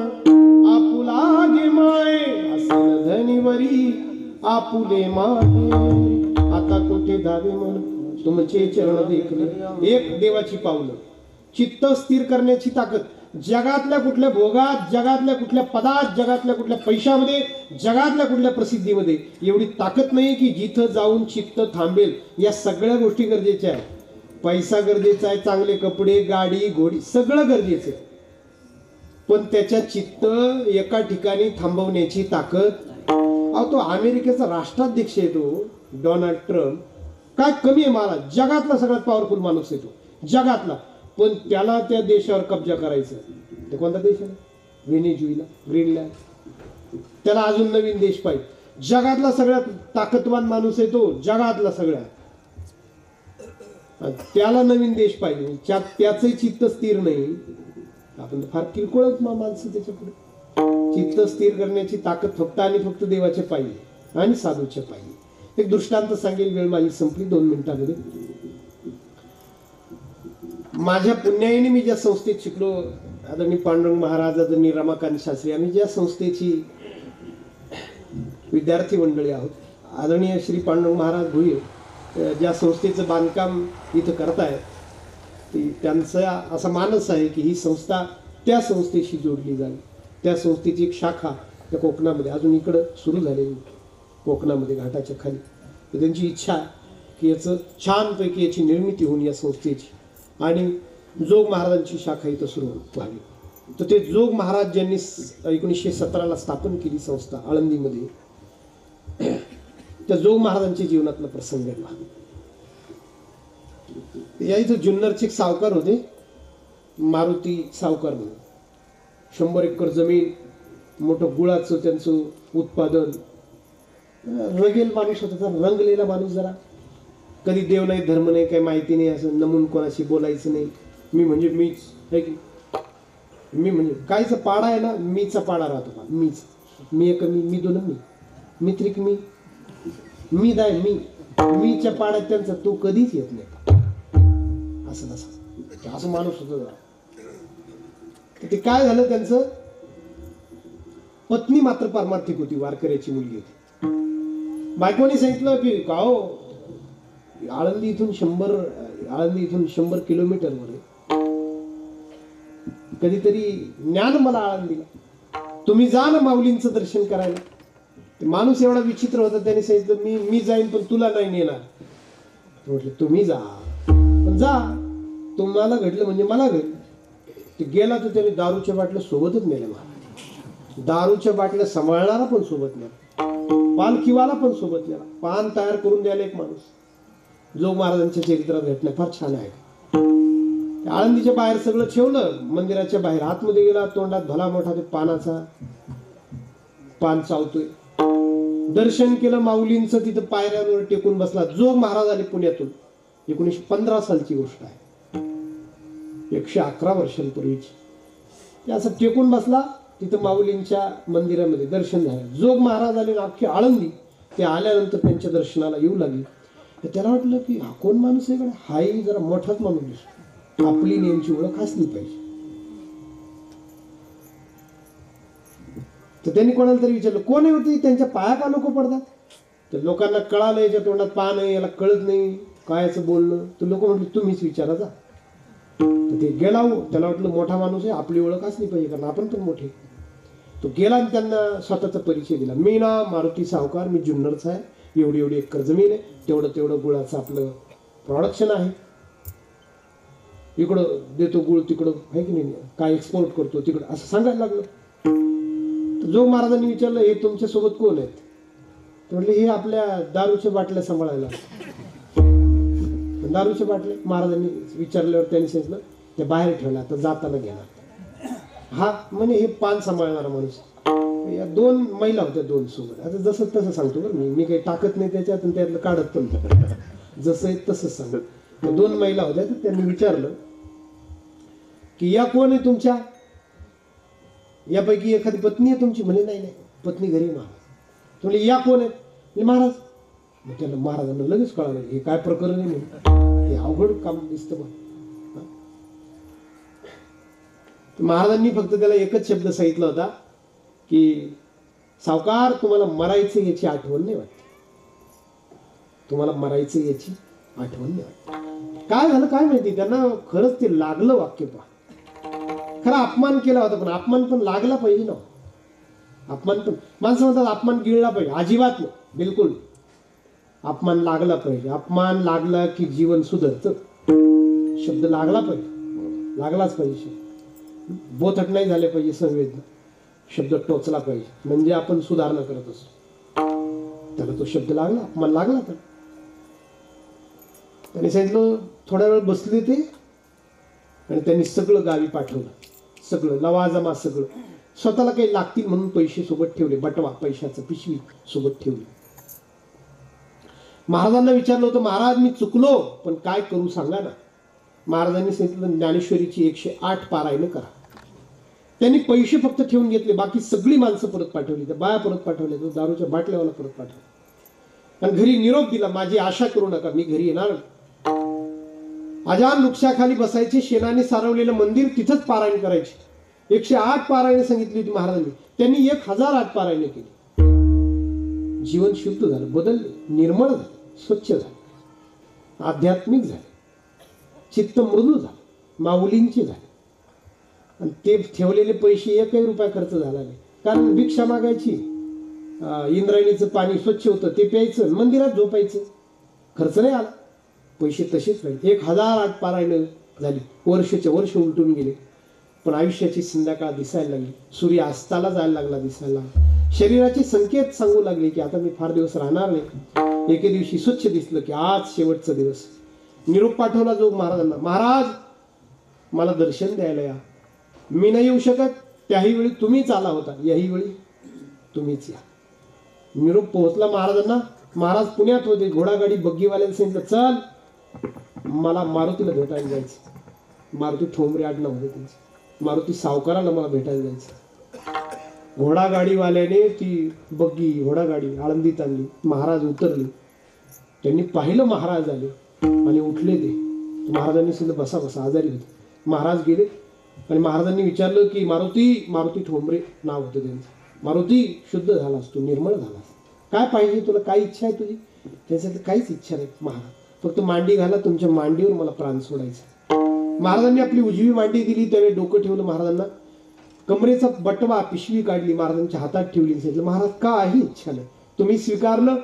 आपुला गे माय असन धनिवरी आपुले मागे आता कोठे धावे मन तुमचे चरण देखले एक देवाची पावलं चित्त स्थिर करण्याची ताकद जगातल्या कुठल्या भोगात जगातल्या कुठल्या पदात जगातल्या कुठल्या पैशामध्ये जगातल्या कुठल्या प्रसिद्धीमध्ये एवढी ताकद नाही की जिथं जाऊन चित्त थांबेल. या सगळ्या गोष्टी गरजेच्या आहेत. पैसा गरजेचा आहे, चांगले कपडे, गाडी, घोडी सगळं गरजेचं आहे, पण त्याच्या चित्त एका ठिकाणी थांबवण्याची ताकद. अहो तो अमेरिकेचा राष्ट्राध्यक्ष आहे तो डोनाल्ड ट्रम्प, काय कमी आहे मला, जगातला सगळ्यात पॉवरफुल माणूस आहे तो जगातला, पण त्याला त्या देशावर कब्जा करायचा. ते कोणता देश आहे? Venezuela, Greenland. त्याला अजून नवीन देश पाहिजे. जगातला सगळ्यात ताकदवान माणूस आहे तो जगातला सगळ्यात, त्याला नवीन देश पाहिजे. त्याचंही चित्त स्थिर नाही. आपण फार किरकोळच माणसं त्याच्या पुढे. चित्त स्थिर करण्याची ताकद फक्त आणि फक्त देवाचे पाहिजे आणि साधूचे पाहिजे. एक दृष्टांत सांगेल, वेळ माझी संपली 2 मिनिटांमध्ये. माझ्या पुण्याईने मी ज्या संस्थेत शिकलो, आदरणीय पांडुरंग महाराज, आदरणीय रमाकांत शास्त्री, आम्ही ज्या संस्थेची विद्यार्थी मंडळी आहोत, आदरणीय श्री पांडुरंग महाराज भुईर ज्या संस्थेचं बांधकाम इथं करतायत, त्यांचा असा मानस आहे की ही संस्था त्या संस्थेशी जोडली जाईल. त्या संस्थेची एक शाखा त्या कोकणामध्ये अजून इकडं सुरू झालेली, कोकणामध्ये घाटाच्या खाली. तर त्यांची इच्छा आहे की याचं छानपैकी याची निर्मिती होऊन या संस्थेची आणि जोग महाराजांची शाखा इथं सुरू व्हावी. तर ते जोग महाराज ज्यांनी 1917ला स्थापन केली संस्था आळंदीमध्ये, त्या जोग महाराजांच्या जीवनातला प्रसंग आहे. या इथं जुन्नरचे एक सावकार होते, मारुती सावकार म्हणून. 100 एकर जमीन, मोठं गुळाचं त्यांचं उत्पादन. रगेल माणूस होता, रंगलेला माणूस जरा. कधी देव नाही, धर्म नाही, काही माहिती नाही, असं नमून कोणाशी बोलायचं नाही. मी म्हणजे मीच आहे की मी म्हणजे कायचा पाडा आहे ना, मीचा पाडा राहतो. मीच, मी एक मी दोन मी त्रिक मी दाय मीच्या पाड्यात त्यांचा तू कधीच येत नाही. असं माणूस होता जरा. ते काय झालं, त्यांचं पत्नी मात्र पारमार्थिक होती, वारकऱ्याची मुलगी होती. बायकोनी सांगितलं की का हो, आळंदी इथून 100 किलोमीटरवर आहे, कधीतरी ज्ञान मला आळंदीला, तुम्ही जा ना माऊलींचं दर्शन करायला. ते माणूस एवढा विचित्र होता, त्याने सांगितलं मी जाईन पण तुला नाही नेणार. म्हटलं तुम्ही जा, पण जा, तुम्हाला घडलं म्हणजे मला घडलं. ते गेला तर त्याने दारूच्या बाटल्या सोबतच नेल्या. मला दारूच्या बाटल्या सांभाळणारा पण सोबत नेला, पालखीवाला पण सोबत नेला, पान तयार करून द्यायला एक माणूस. जोग महाराजांच्या चरित्रात घटना फार छान आहे. आळंदीच्या बाहेर सगळं ठेवलं, मंदिराच्या बाहेर आतमध्ये गेला, तोंडात भला मोठा ते पानाचा पान चावतोय. दर्शन केलं माऊलींचं, तिथं पायऱ्यांवर टेकून बसला. जोग महाराज आले पुण्यातून, 1915 सालची गोष्ट आहे, 111 वर्षांपूर्वीची. ते असं टेकून बसला तिथं माऊलींच्या मंदिरामध्ये, दर्शन झालं. जोग महाराज आले, अख्खी आळंदी ते आल्यानंतर त्यांच्या दर्शनाला येऊ लागली. त्याला वाटलं की हा कोण माणूस आहे, हाही जरा मोठाच माणूस दिसतो, आपली नेमची ओळख असली पाहिजे. तर त्यांनी कोणाला तरी विचारलं कोण आहे होती, त्यांच्या पाया का लोक पडतात. तर लोकांना कळालं याच्या तोंडात पान आहे, याला कळत नाही कायचं बोलणं. तर लोक म्हटले तुम्हीच विचारा जा. तर ते गेला, त्याला वाटलं मोठा माणूस आहे, आपली ओळख असली पाहिजे कारण आपण पण मोठे. तो गेला आणि त्यांना स्वतःचा परिचय दिला. मी ना मारुती सावकार, मी जुन्नरचा आहे, एवढी एकर जमीन आहे, तेवढं गुळाचं आपलं प्रोडक्शन आहे, इकडं देतो गुळ, तिकडं आहे की नाही, काय एक्सपोर्ट करतो तिकडं, असं सांगायला लागलं. जो महाराजांनी विचारलं हे तुमच्या सोबत कोण आहेत. ते म्हटले हे आपल्या दारूच्या बाटल्या सांभाळायला. दारूच्या बाटल्या महाराजांनी विचारल्यावर त्यांनी सांगितलं ते बाहेर ठेवला, आता जाताना घेणार. हा म्हणे हे पान सांभाळणारा माणूस. या 2 महिला होत्या, 2 सोबत. आता जसं तसं सांगतो बरं, मी काही टाकत नाही त्याच्यात, त्यातलं काढत पण जसं आहे तसंच सांगत. 2 महिला होत्या, तर त्यांनी विचारलं की या कोण आहे तुमच्या, यापैकी एखादी पत्नी आहे तुमची. म्हणे नाही पत्नी घरी महाराज. म्हणजे या कोण आहेत, महाराज. मग त्याला महाराजांना लगेच कळालं हे काय प्रकरण आहे, म्हणून हे अवघड काम दिसतं. तर महाराजांनी फक्त त्याला एकच शब्द सांगितला होता की सावकार, तुम्हाला मरायचं याची आठवण नाही वाटत, तुम्हाला मरायचं याची आठवण नाही वाटत. काय झालं काय माहिती, त्यांना खरंच ते लागलं वाक्य. पहा, खरा अपमान केला होता, पण अपमान पण लागला पाहिजे ना. अपमान पण माणसं म्हणतात अपमान गिळला पाहिजे, अजिबात नाही, बिलकुल. अपमान लागला पाहिजे. अपमान लागला की जीवन सुधरतं. शब्द लागला पाहिजे, लागलाच पाहिजे. बोथट नाही झाले पाहिजे संवेदना, शब्द टोचला पाहिजे, म्हणजे आपण सुधारणा करत असतो. त्याला तो शब्द लागला, अपमान लागला. तर त्यांनी सांगितलं, थोड्या वेळ बसले ते आणि त्यांनी सगळं गावी पाठवलं. सगळं लवाजमा सगळं. स्वतःला काही लागतील म्हणून पैसे सोबत ठेवले, बटवा पैशाचं पिशवी सोबत ठेवली. महाराजांना विचारलं होतं, महाराज मी चुकलो पण काय करू सांगा ना. महाराजांनी सांगितलं, ज्ञानेश्वरीची 108 पारायण करा. त्यांनी पैसे फक्त ठेवून घेतले, बाकी सगळी माणसं परत पाठवली. त्या बाया परत पाठवल्या, तो दारूच्या बाटल्यावाला परत पाठवला. आणि घरी निरोप दिला, माझी आशा करू नका, मी घरी येणार. अजान वृक्षाखाली बसायचे, शेणाने सारवलेलं मंदिर, तिथंच पारायण करायचे. 108 पारायण सांगितली होती महाराजांनी. त्यांनी 1008 पारायण केली. जीवन शुद्ध झालं, बदलले, निर्मळ झालं, स्वच्छ झालं, आध्यात्मिक झाले, चित्त मृदू झालं, माऊलींचे झाले. आणि ते ठेवलेले पैसे एकही रुपया खर्च झाला नाही. कारण भिक्षा मागायची, इंद्रायणीचं पाणी स्वच्छ होतं ते प्यायचं, मंदिरात झोपायचं, खर्च नाही आला. पैसे तसेच राहिले. 1008 पारायण झाली, वर्षाचे वर्ष उलटून गेले. पण आयुष्याची संध्याकाळ दिसायला लागली, सूर्य अस्ताला जायला लागला, दिसायला लागला. शरीराचे संकेत सांगू लागले की आता मी फार दिवस राहणार नाही. एके दिवशी स्वच्छ दिसलं की आज शेवटचा दिवस. निरोप पाठवला जोग महाराजांना, महाराज मला दर्शन द्यायला या. मी नाही येऊ शकत, त्याही वेळी तुम्हीच आला होता, याही वेळी तुम्हीच या. निरोप पोहोचला महाराजांना. महाराज पुण्यात होते. घोडागाडी बग्गीवाल्याने सांगितलं, चल मला मारुतीला भेटायला जायचं. मारुती ठोंबरे आडनाव होते त्यांचे. मारुती सावकाराला मला भेटायला जायचं. घोडागाडीवाल्याने ती बग्गी घोडागाडी आळंदीत आणली. महाराज उतरले. त्यांनी पाहिलं महाराज आले आणि उठले. ते महाराजांनी सांगितलं, बसा बसा, आजारी होते. महाराज गेले आणि महाराजांनी विचारलं की मारुती ठोंबरे नाव होतं त्यांचं, मारुती शुद्ध झालास तू, निर्मळ झालास, काय पाहिजे तुला, काय इच्छा आहे तुझी. त्याच्यात काहीच इच्छा नाही महाराज, फक्त मांडी घाला, तुमच्या मांडीवर मला प्राण सोडायचा. महाराजांनी आपली उजवी मांडी दिली, त्यावेळी डोकं ठेवलं महाराजांना. कमरेचा बटवा पिशवी काढली, महाराजांच्या हातात ठेवली. सांगितलं, महाराज काही इच्छा नाही, तुम्ही स्वीकारलं,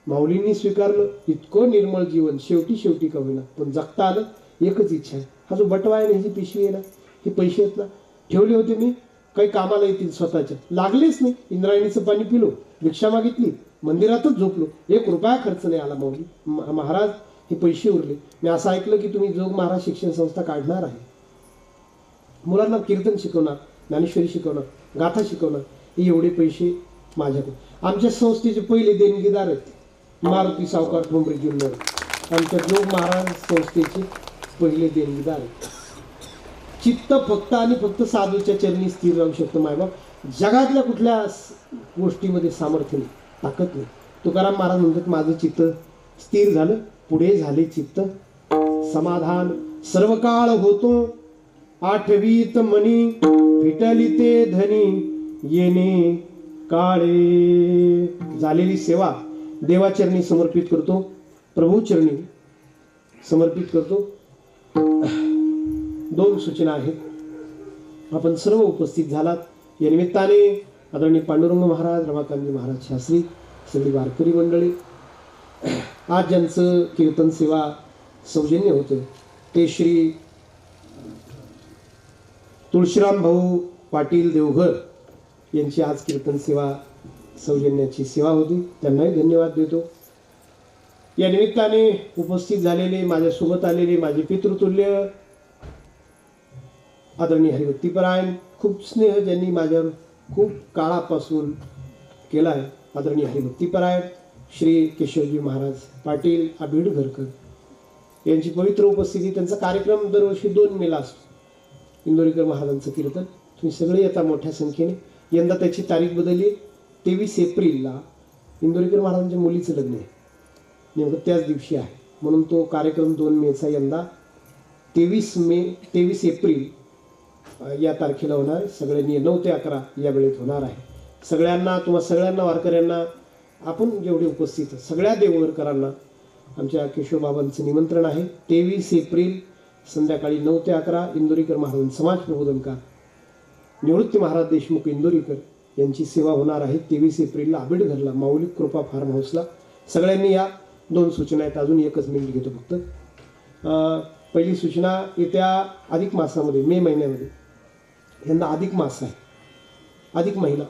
माऊलींनी स्वीकारलं. इतकं निर्मळ जीवन शेवटी का होईना पण जगता आलं. एकच इच्छा आहे, हा जो बटवा आहे ना, ही जी पिशवी आहे ना, हे पैसे आहेत ना, ठेवले होते मी, काही कामाला येतील स्वतःच्या, लागलेच नाही. इंद्रायणीचं पाणी पिलो, भिक्षा मागितली, मंदिरातच झोपलो, 1 रुपया खर्च नाही आला. माऊली महाराज हे पैसे उरले. मी असं ऐकलं की तुम्ही जोग महाराज शिक्षण संस्था काढणार आहे, मुलांना कीर्तन शिकवणार, ज्ञानेश्वरी शिकवणार, गाथा शिकवणार. हे एवढे पैसे माझ्याकडे. आमच्या संस्थेचे पहिले देणगीदार आहेत मारुती सावकार ठोंबरे जुन्नर. आमच्या जोग महाराज संस्थेचे पहिले देणगीदार आहेत. चित्त फक्त आणि फक्त साधूच्या चरणी स्थिर राहू शकतं मायबाप. जगातल्या कुठल्या गोष्टीमध्ये सामर्थ्य नाही, ताकद नाही. तुकाराम महाराज म्हणतात, माझं चित्त स्थिर झालं, पुढे झाले चित्त समाधान. सर्व काळ होतो आठवीत मनी, फिटली ते धनी येणे काळे. झालेली सेवा देवाचरणी समर्पित करतो, प्रभूचरणी समर्पित करतो. 2 सूचना आहेत. आपण सर्व उपस्थित झालात या निमित्ताने. आदरणीय पांडुरंग महाराज, रमाकांतजी महाराज शास्त्री, सगळी वारकरी मंडळी, आज ज्यांचं कीर्तन सेवा सौजन्य होतं ते श्री तुळशीराम भाऊ पाटील देवघर यांची आज कीर्तन सेवा सौजन्याची सेवा होती. त्यांनाही धन्यवाद देतो. या निमित्ताने उपस्थित झालेले, माझ्यासोबत आलेले माझे पितृतुल्य आदरणीय हरिभक्तीपरायण, खूप स्नेह ज्यांनी माझ्यावर खूप काळापासून केला आहे, आदरणीय हरिभक्तीपरायण श्री केशवजी महाराज पाटील आबिडघरकर यांची पवित्र उपस्थिती. त्यांचा कार्यक्रम दरवर्षी 2 मेला असतो, इंदोरीकर महाराजांचं कीर्तन. तुम्ही सगळे येता मोठ्या संख्येने. यंदा त्याची तारीख बदलली. 23 एप्रिलला इंदोरीकर महाराजांच्या मुलीचं लग्न आहे, नेमकं त्याच दिवशी आहे, म्हणून तो कार्यक्रम 2 मेचा यंदा 23 एप्रिल या तारखेला होणार आहे. सगळ्यांनी 9 ते 11 या वेळेत होणार आहे. सगळ्यांना सगळ्यांना वारकऱ्यांना आपण जेवढे उपस्थित आहे, सगळ्या देवघरकरांना आमच्या केशवबाबांचं निमंत्रण आहे. 23 एप्रिल संध्याकाळी 9 ते 11 इंदोरीकर महाराज समाज प्रबोधनकार निवृत्ती महाराज देशमुख इंदोरीकर यांची सेवा होणार आहे. 23 एप्रिलला आबिडघरला माऊली कृपा फार्म हाऊसला. सगळ्यांनी या 2 सूचना आहेत. अजून एकच मिनिट घेतो फक्त. पहिली सूचना, येत्या अधिक मासामध्ये मे महिन्यामध्ये यंदा अधिक मास आहे, अधिक महिना.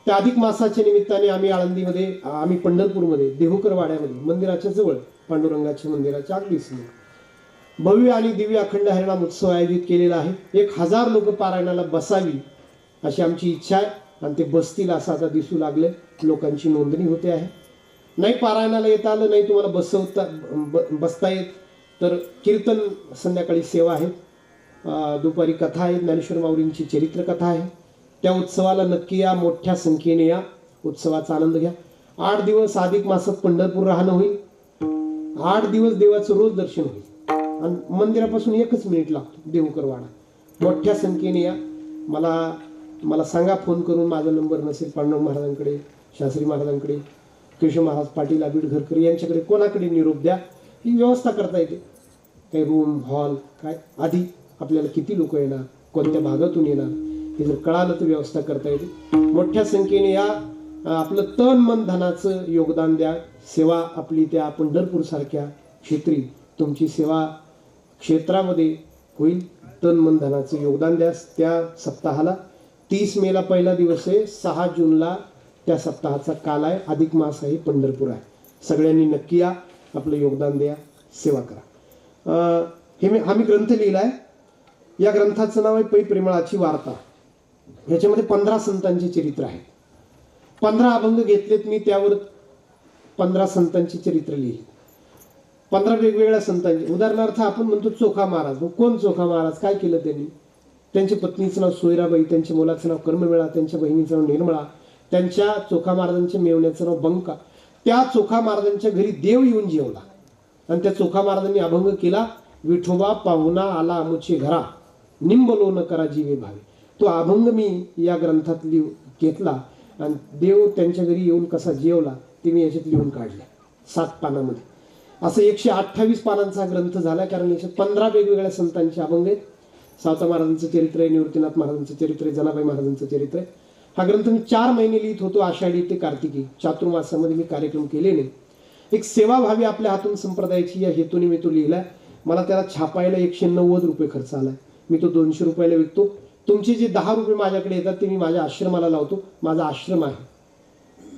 त्या अधिक मासाच्या निमित्ताने आम्ही पंढरपूरमध्ये देहूकर वाड्यामध्ये मंदिराच्या जवळ पांडुरंगाच्या मंदिराच्या अगदी समोर भव्य आणि दिव्य अखंड हरिनाम उत्सव आयोजित केलेला आहे. 1000 लोक पारायणाला बसावी अशी आमची इच्छा आहे आणि ते बसतील असं आता दिसू लागले. लोकांची नोंदणी होते आहे. नाही पारायणाला येता आलं, नाही तुम्हाला बसता येत तर कीर्तन संध्याकाळी सेवा आहे, दुपारी कथा आहे, ज्ञानेश्वर माऊलींची चरित्र कथा आहे. त्या उत्सवाला नक्की या, मोठ्या संख्येने या, उत्सवाचा आनंद घ्या. 8 दिवस अधिक मासात पंढरपूर राहणं होईल. 8 दिवस देवाचं रोज दर्शन होईल आणि मंदिरापासून 1 मिनिट लागतो देहूकर वाडा. मोठ्या संख्येने या. मला सांगा फोन करून, माझा नंबर नसेल पांडुरंग महाराजांकडे, शास्त्री महाराजांकडे, केशव महाराज पाटील आबिडघरकर यांच्याकडे कोणाकडे निरोप द्या. ही व्यवस्था करता येते. काही रूम हॉल काय, आधी आपल्याला किती लोक येणार, कोणत्या भागातून येणार हे जर कळालं तर व्यवस्था करता येते. मोठ्या संख्येने या. आपलं तन मन धनाचं योगदान द्या. सेवा आपली त्या पंढरपूरसारख्या क्षेत्री तुमची सेवा क्षेत्रामध्ये होईल. तन मन धनाचं योगदान द्या. त्या सप्ताहाला 30 मेला पहिला दिवस आहे, 6 जूनला त्या सप्ताहाचा काल आहे, अधिक मास आहे, पंढरपूर आहे. सगळ्यांनी नक्की या, आपलं योगदान द्या, सेवा करा. आम्ही ग्रंथ लिहिला आहे. या ग्रंथाचं नाव आहे पै प्रेमळाची वार्ता. याच्यामध्ये 15 संतांचे चरित्र आहेत. 15 अभंग घेतलेत मी, त्यावर 15 संतांची चरित्र लिहिली. 15 वेगवेगळ्या संतांचे. उदाहरणार्थ आपण म्हणतो चोखा महाराज. कोण चोखा महाराज? काय केलं त्यांनी? त्यांच्या पत्नीचं नाव सोयराबाई, त्यांच्या मुलाचं नाव कर्मवेळा, त्यांच्या बहिणीचं नाव निर्मळा, त्यांच्या चोखा महाराजांच्या मेवण्याचं नाव बंका. त्या चोखा महाराजांच्या घरी देव येऊन जेवला आणि त्या चोखा महाराजांनी अभंग केला, विठोबा पाहुणा आला आमुचे घरा, निंबलो न करा जीवे भावे. तो अभंग मी या ग्रंथात घेतला आणि देव त्यांच्या घरी येऊन कसा जेवला ते मी याच्यात लिहून काढले 7 पानामध्ये. असं 128 पानांचा ग्रंथ झाला, कारण याच्यात 15 वेगवेगळ्या संतांचे अभंग आहेत. सावता महाराजांचं चरित्र आहे, निवृत्तीनाथ महाराजांचं चरित्र आहे, जनाबाई महाराजांचं चरित्र आहे. हा ग्रंथ मी 4 महिने लिहित होतो, आषाढी ते कार्तिकी. चातुर्मासामध्ये मी कार्यक्रम केले नाही. एक सेवा व्हावी आपल्या हातून संप्रदायाची या हेतूने मी तो लिहिलाय. मला त्याला छापायला 190 रुपये खर्च आलाय. मी तो 200 रुपयाला विकतो. तुमचे जे 10 रुपये माझ्याकडे येतात ते मी माझ्या आश्रमाला लावतो. माझा आश्रम आहे.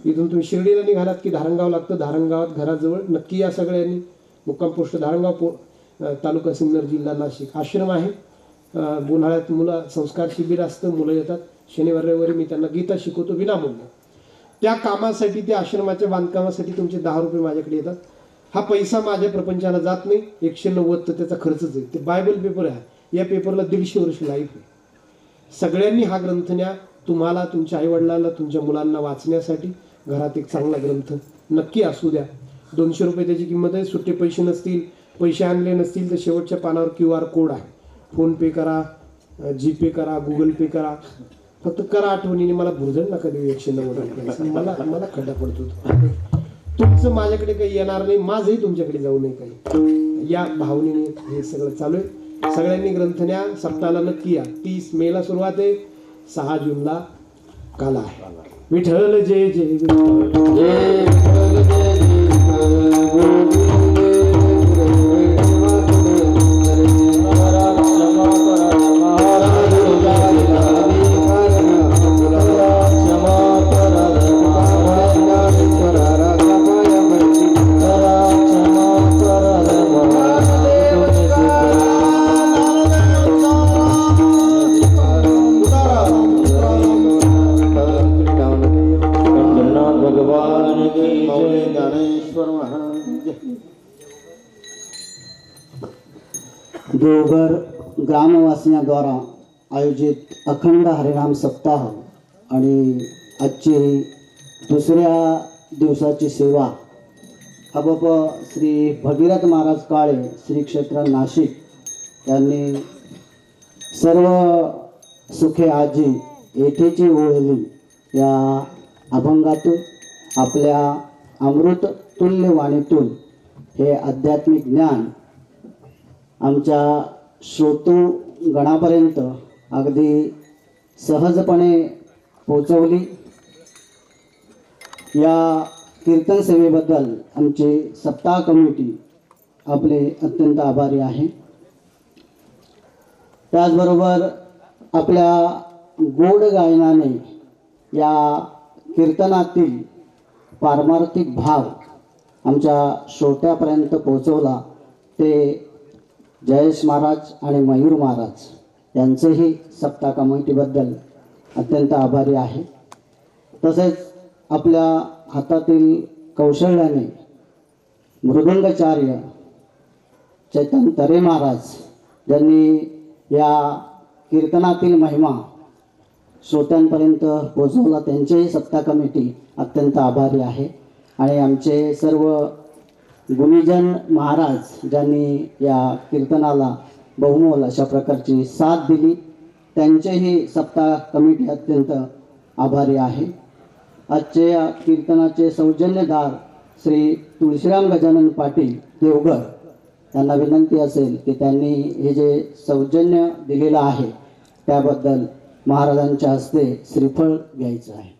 इथून तुम्ही शिर्डीला निघालात की धारणगाव लागतं, धारणगावात घराजवळ नक्की या सगळ्यांनी. मुक्काम पोस्ट धारणगाव, तालुका सिन्नर, जिल्हा नाशिक. आश्रम आहे. उन्हाळ्यात मुलं संस्कार शिबिर असतं, मुलं येतात. शनिवार रविवारी मी त्यांना गीता शिकवतो विनामूल्य. त्या कामासाठी, त्या आश्रमाच्या बांधकामासाठी तुमचे 10 रुपये माझ्याकडे येतात. हा पैसा माझ्या प्रपंचाला जात नाही. 190 तर त्याचा खर्चच आहे. ते बायबल पेपर आहे, या पेपरला 150 वर्ष लाईफ आहे. सगळ्यांनी हा ग्रंथ न्या. तुम्हाला, तुमच्या आईवडिलांना, तुमच्या मुलांना वाचण्यासाठी घरात एक चांगला ग्रंथ नक्की असू द्या. 200 रुपये त्याची किंमत आहे. सुट्टे पैसे नसतील, पैसे आणले नसतील तर शेवटच्या पानावर QR कोड आहे. फोनपे करा, जीपे करा, गुगल पे करा. फक्त करा आठवणीने. मला भुर्जण नका देऊ 190 रुपये. मला खड्डा पडतो. तुमचं माझ्याकडे काही येणार नाही, माझंही तुमच्याकडे जाऊ नये काही, या भावनेने हे सगळं चालू आहे. सगळ्यांनी ग्रंथ न्या. सप्ताहाला नक्की या. 30 मेला सुरुवात आहे, 6 जूनला काल आहे. विठ्ठल जय जय विठ्ठल, जय विठ्ठल, जय देवघर ग्रामवासियांद्वारा आयोजित अखंड हरिनाम सप्ताह आणि आजची दुसऱ्या दिवसाची सेवा हा बाबा श्री भगीरथ महाराज काळे श्री क्षेत्र नाशिक यांनी सर्व सुखे आजी येथेची ओळली या अभंगातून आपल्या अमृत तुल्य वाणीतून हे आध्यात्मिक ज्ञान आमच्या श्रोतू गणापर्यंत अगदी सहजपणे पोचवली। या कीर्तन सेवेबद्दल आमची सप्ताह कमिटी आपले अत्यंत आभारी आहे। त्याचबरोबर आपल्या गोड गायनाने या कीर्तनातील पारमार्थिक भाव आमच्या श्रोत्यापर्यंत पोहोचवला ते जयेश महाराज आणि मयूर महाराज यांचेही सप्ताह कमिटीबद्दल अत्यंत आभारी आहे। तसेच आपल्या हातातील कौशल्याने मृदंगाचार्य चैतन्य तरे महाराज यांनी या कीर्तनातील महिमा श्रोत्यांपर्यंत पोहोचवला, त्यांचेही सप्ताह कमिटी अत्यंत आभारी आहे। आणि आमचे सर्व गुणीजन महाराज ज्यांनी या कीर्तनाला बहुमोल अशा प्रकारची साथ दिली, त्यांचेही सप्ताह कमिटी अत्यंत आभारी आहे। आजचे या कीर्तनाचे सौजन्यदार श्री तुळशीराम गजानन पाटील देवघर त्यांना विनंती असेल की त्यांनी हे जे सौजन्य दिलेलं आहे त्याबद्दल महाराजांच्या हस्ते श्रीफळ घ्यायचं आहे।